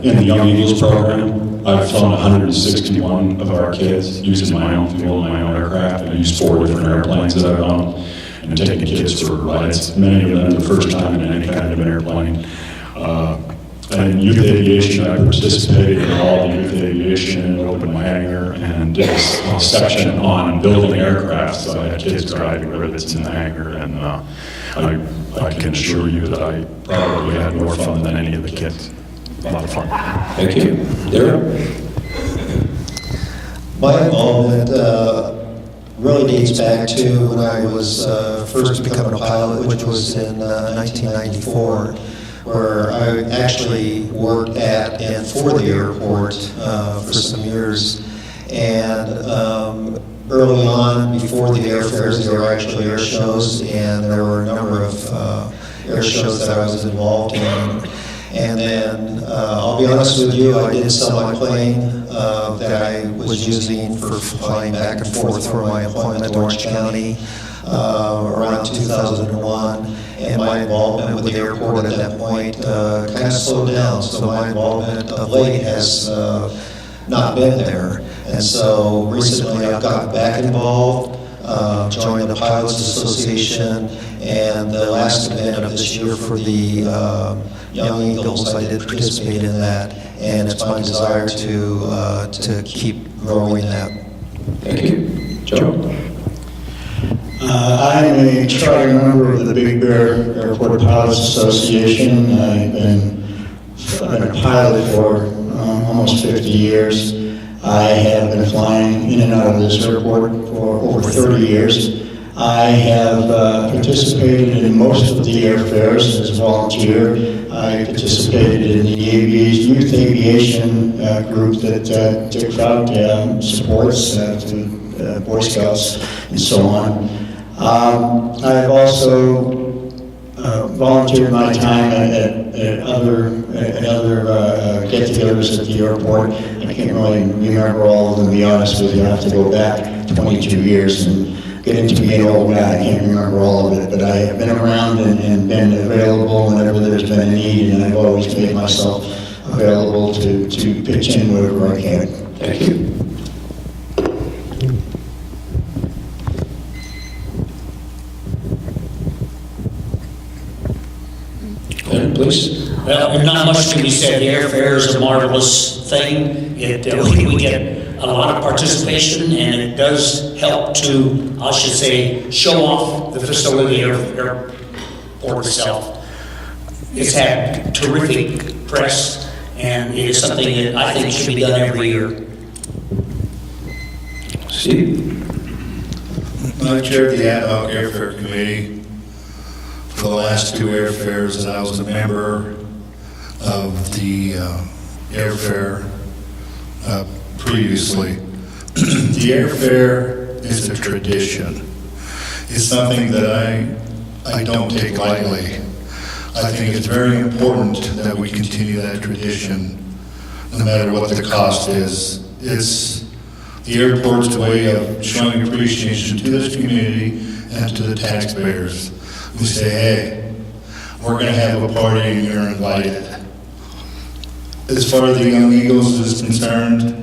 in the Young Eagles program, I've flown 161 of our kids using my own fuel and my own aircraft. I used 4 different airplanes that I've owned and taken kids for rides, many of them the first time in any kind of an airplane. And youth aviation, I participated in all the youth aviation, opened my hangar, and did a section on building aircraft. So I had kids driving rivets in the hangar, and I can assure you that I probably had more fun than any of the kids. A lot of fun. Thank you. Darryl? My involvement really dates back to when I was first becoming a pilot, which was in 1994, where I actually worked at and for the airport for some years. And early on, before the airfares, there were actually air shows, and there were a number of air shows that I was involved in. And then, I'll be honest with you, I did sell my plane that I was using for flying back and forth for my employment at Orange County around 2001. And my involvement with the airport at that point kind of slowed down. So my involvement of late has not been there. And so recently I've gotten back involved, joined the Pilots Association, and the last event of this year for the Young Eagles, I did participate in that, and it's my desire to keep growing that. Thank you. Joe? I'm a charter member of the Big Bear Airport Pilots Association. I've been a pilot for almost 50 years. I have been flying in and out of this airport for over 30 years. I have participated in most of the airfares as a volunteer. I participated in the youth aviation group that Dick Trout supports, to Boy Scouts and so on. I've also volunteered my time at other get-togethers at the airport. I can't really remember all of them, to be honest with you. I have to go back 22 years and get into being an old guy. I can't remember all of it, but I have been around and been available whenever there's been a need, and I've always made myself available to pitch in wherever I can. Thank you. Please. Well, not much can be said. The airfare is a marvelous thing. We get a lot of participation, and it does help to, I should say, show off the facility of the airport itself. It's had terrific press, and it is something that I think should be done every year. Steve? I chaired the ad hoc airfare committee for the last 2 airfares, and I was a member of the airfare previously. The airfare is a tradition. It's something that I don't take lightly. I think it's very important that we continue that tradition, no matter what the cost is. It's the airport's way of showing appreciation to this community and to the taxpayers. We say, hey, we're going to have a party and you're invited. As far as the Young Eagles is concerned,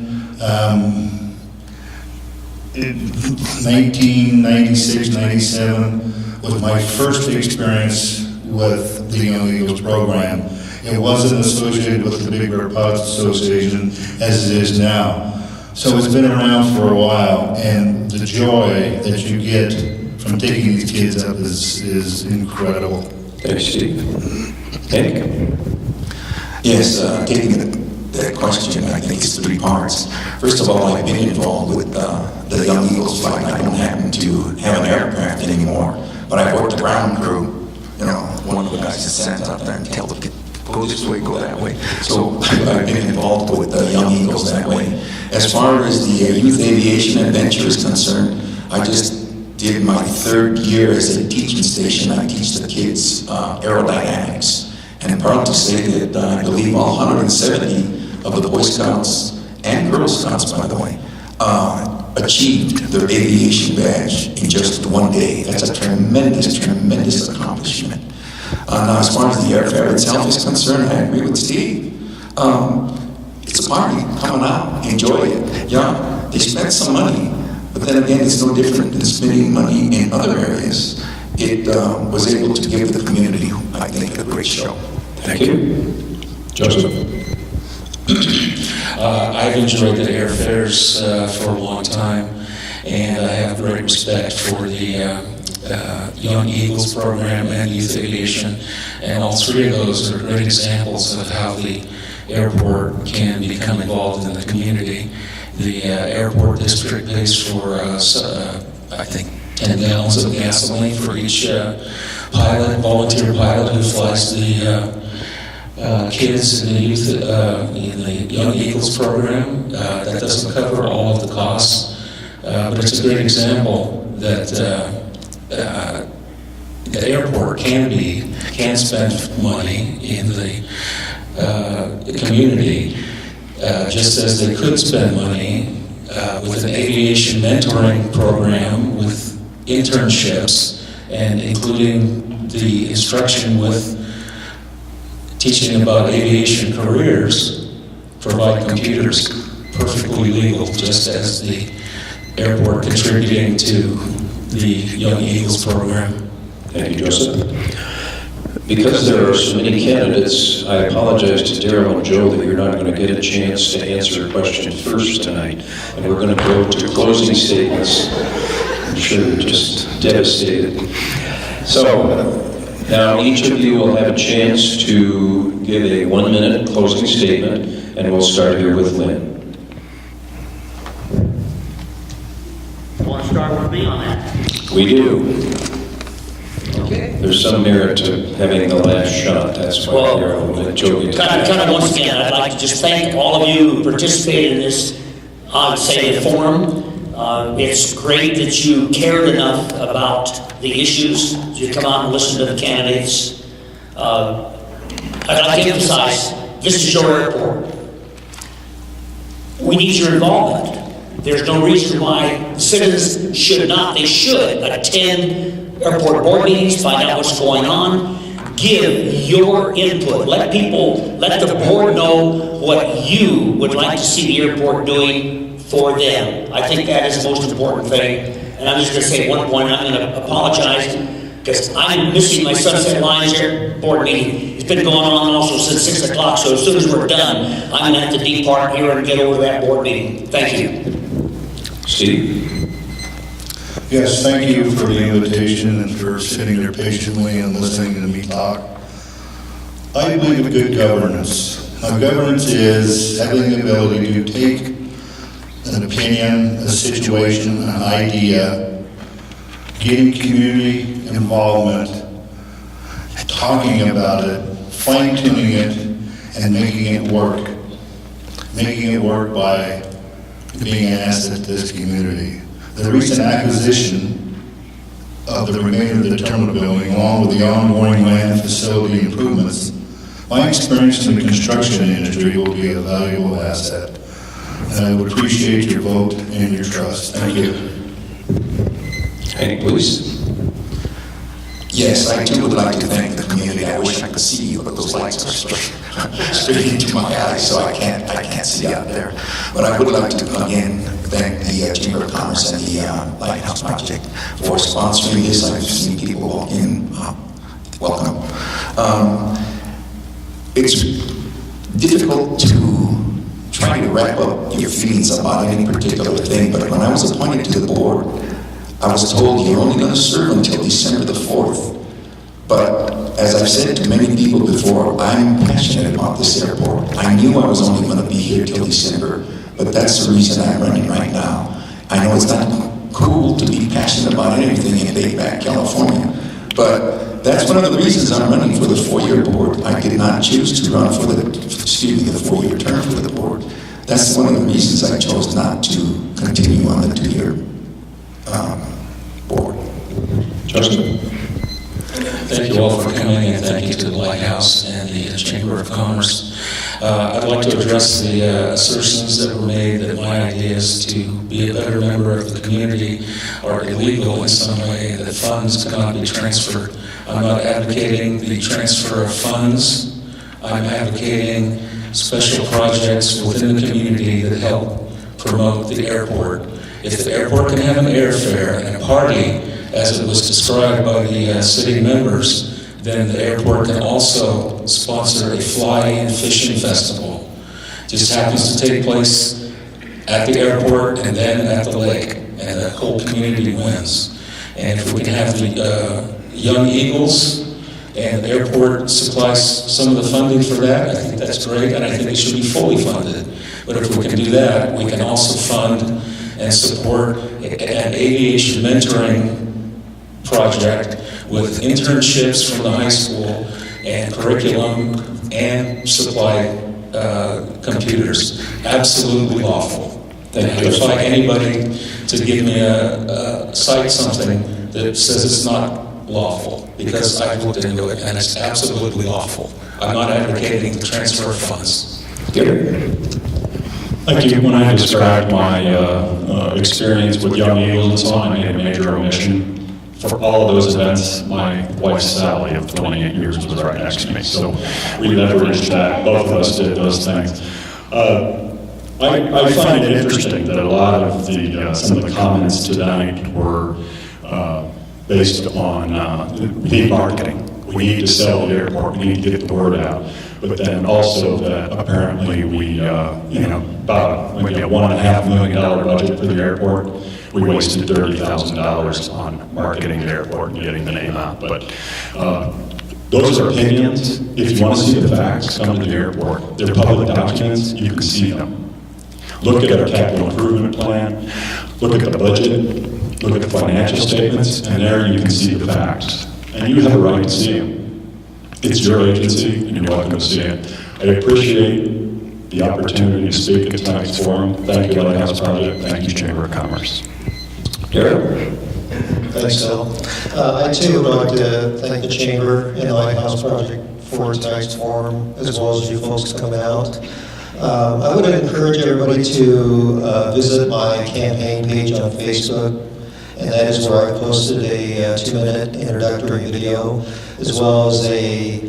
in 1996, 97 was my first experience with the Young Eagles program. It wasn't associated with the Big Bear Pilots Association as it is now. So it's been around for a while, and the joy that you get from taking these kids up is incredible. Thanks, Steve. Hank? Yes, taking that question, I think it's three parts. First of all, I've been involved with the Young Eagles flight. I don't happen to have an aircraft anymore, but I've worked the ground crew. You know, one of the guys that stands out there and tells the kid, go this way, go that way. So I've been involved with the Young Eagles that way. As far as the Youth Aviation Adventure is concerned, I just did my third year as a teaching station. I teach the kids aerodynamics. And I'm proud to say that I believe all 170 of the Boy Scouts and Girl Scouts, by the way, achieved their aviation badge in just one day. That's a tremendous, tremendous accomplishment. Now, as far as the airfare itself is concerned, I agree with Steve. It's a party. Come on out, enjoy it. Yeah, they spent some money, but then again, it's no different than spending money in other areas. It was able to give the community, I think, a great show. Thank you. Joseph? I've enjoyed the airfares for a long time, and I have great respect for the Young Eagles program and Youth Aviation, and all three of those are great examples of how the airport can become involved in the community. The airport district pays for, I think, 10 gallons of gasoline for each pilot, volunteer pilot who flies the kids in the youth in the Young Eagles program. That doesn't cover all of the costs, but it's a great example that the airport can spend money in the community, just as they could spend money with an aviation mentoring program with internships, and including the instruction with teaching about aviation careers, provide computers perfectly legal, just as the airport contributing to the Young Eagles program. Thank you, Joseph. Because there are so many candidates, I apologize to Daryl and Joe that you're not going to get a chance to answer a question first tonight, and we're going to go to closing statements. I'm sure you're just devastated. So, now each of you will have a chance to give a 1-minute closing statement, and we'll start here with Lynn. You want to start with me on that? We do. There's some merit to having the last shot, that's why Well, Daryl will let Joe get Kind of once again, I'd like to just thank all of you who participated in this, I would say, the forum. It's great that you cared enough about the issues to come out and listen to the candidates. I'd like to emphasize, this is your airport. We need your involvement. There's no reason why citizens should not. They should attend airport board meetings, find out what's going on, give your input. Let the board know what you would like to see the airport doing for them. I think that is the most important thing. And I'm just going to say one point, I'm going to apologize because I'm missing my Sunset Lines board meeting. It's been going on also since 6 o'clock, so as soon as we're done, I'm going to have to depart here and get over to that board meeting. Thank you. Steve? Yes, thank you for the invitation and for sitting there patiently and listening to me talk. I believe in good governance. Now, governance is having the ability to take an opinion, a situation, an idea, getting community involvement, talking about it, fine-tuning it, and making it work. Making it work by being an asset to this community. The recent acquisition of the remainder of the terminal building, along with the ongoing land facility improvements, my experience in the construction industry will be a valuable asset. And I would appreciate your vote and your trust. Thank you. Hank, please. Yes, I too would like to thank the community. I wish I could see you, but those lights are straight into my eyes, so I can't see out there. But I would like to again thank the Chamber of Commerce and the Lighthouse Project for sponsoring this. I've seen people walk in. Welcome. It's difficult to try to wrap up your feelings about any particular thing, but when I was appointed to the board, I was told you're only going to serve until December the 4th. But as I've said to many people before, I'm passionate about this airport. I knew I was only going to be here till December, but that's the reason I'm running right now. I know it's not cool to be passionate about anything in Big Back, California, but that's one of the reasons I'm running for the 4-year board. I did not choose to run for the 4-year term for the board. That's one of the reasons I chose not to continue on the 2-year board. Justin? Thank you all for coming, and thank you to the Lighthouse and the Chamber of Commerce. I'd like to address the assertions that were made that my ideas to be a better member of the community are illegal in some way, that funds cannot be transferred. I'm not advocating the transfer of funds. I'm advocating special projects within the community that help promote the airport. If the airport can have an airfare and a party, as it was described by the city members, then the airport can also sponsor a fly-in fishing festival. It just happens to take place at the airport and then at the lake, and the whole community wins. And if we can have the Young Eagles and the airport supplies some of the funding for that, I think that's great, and I think it should be fully funded. But if we can do that, we can also fund and support an aviation mentoring project with internships from the high school and curriculum and supply computers. Absolutely lawful. And I defy anybody to give me cite something that says it's not lawful, because I've looked into it and it's absolutely lawful. I'm not advocating the transfer of funds. Thank you. When I described my experience with Young Eagles and so on, I made a major omission. For all of those events, my wife Sally of 28 years was right next to me, so we leveraged that. Both of us did those things. I find it interesting that a lot of some of the comments tonight were based on lead marketing. We need to sell the airport. We need to get the word out. But then also that apparently we, about maybe a $1.5 million budget for the airport, we wasted $30,000 on marketing the airport and getting the name out. But those are opinions. If you want to see the facts, come to the airport. They're public documents. You can see them. Look at our capital improvement plan. Look at the budget. Look at the financial statements. And there you can see the facts. And you have a right to see them. It's your agency, and you're welcome to see it. I appreciate the opportunity to speak at tonight's forum. Thank you, Lighthouse Project. Thank you, Chamber of Commerce. Derek? Thanks, Al. I too would like to thank the Chamber and the Lighthouse Project for tonight's forum, as well as you folks coming out. I would encourage everybody to visit my campaign page on Facebook, and that is where I posted a 2-minute introductory video, as well as a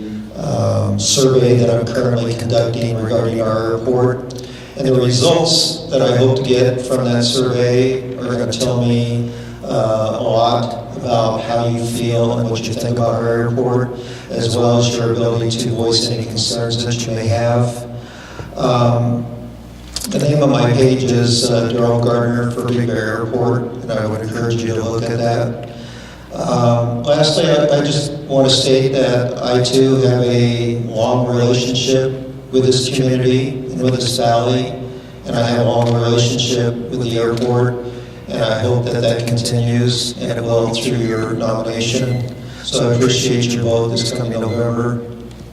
survey that I'm currently conducting regarding our airport. And the results that I hope to get from that survey are going to tell me a lot about how you feel and what you think about our airport, as well as your ability to voice any concerns that you may have. The name of my page is Darrell Gardner for Big Bear Airport, and I would encourage you to look at that. Lastly, I just want to state that I too have a long relationship with this community and with this valley, and I have a long relationship with the airport, and I hope that that continues, and it will through your nomination. So I appreciate your vote this coming November.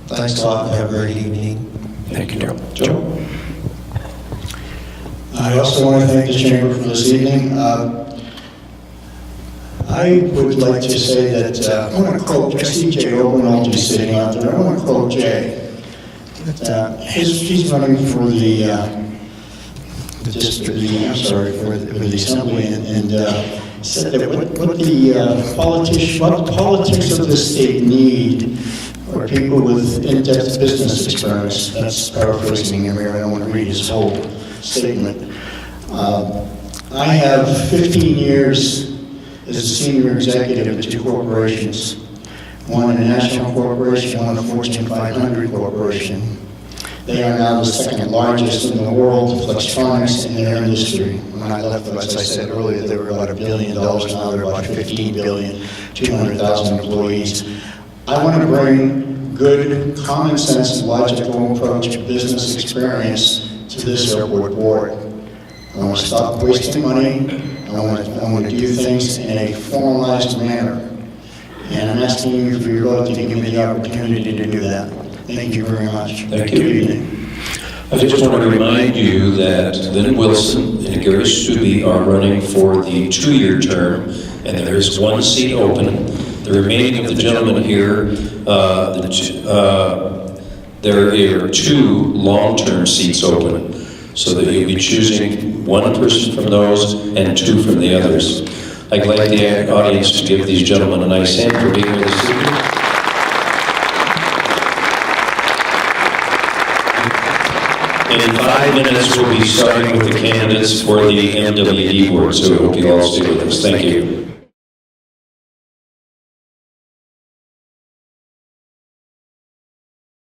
Thanks a lot, and have a great evening. Thank you, Darrell. Joe? I also want to thank the Chamber for this evening. I would like to say that I want to quote, I see Jay Obenall just sitting out there. I want to quote Jay. He's running for the district, for the assembly, and said that what the politics of the state need are people with in-depth business experience. That's paraphrasing him here. I don't want to read his whole statement. I have 15 years as a senior executive at 2 corporations, one a national corporation, one a Fortune 500 corporation. They are now the second largest in the world, Flextronics, in their industry. When I left, as I said earlier, they were about $1 billion, now they're about $15 billion, 200,000 employees. I want to bring good, common sense, logical approach to business experience to this airport board. I want to stop wasting money. I want to do things in a formalized manner. And I'm asking you for your vote to give me the opportunity to do that. Thank you very much. Thank you. Good evening. I just want to remind you that Lynn Wilson and Gary Stubbe are running for the 2-year term, and there is 1 seat open. The remaining of the gentlemen here, there are 2 long-term seats open, so that you'll be choosing 1 person from those and 2 from the others. I'd like the audience to give these gentlemen a nice hand for being here this evening. And in 5 minutes, we'll be starting with the candidates for the MWD board, so we hope you all stay with us. Thank you.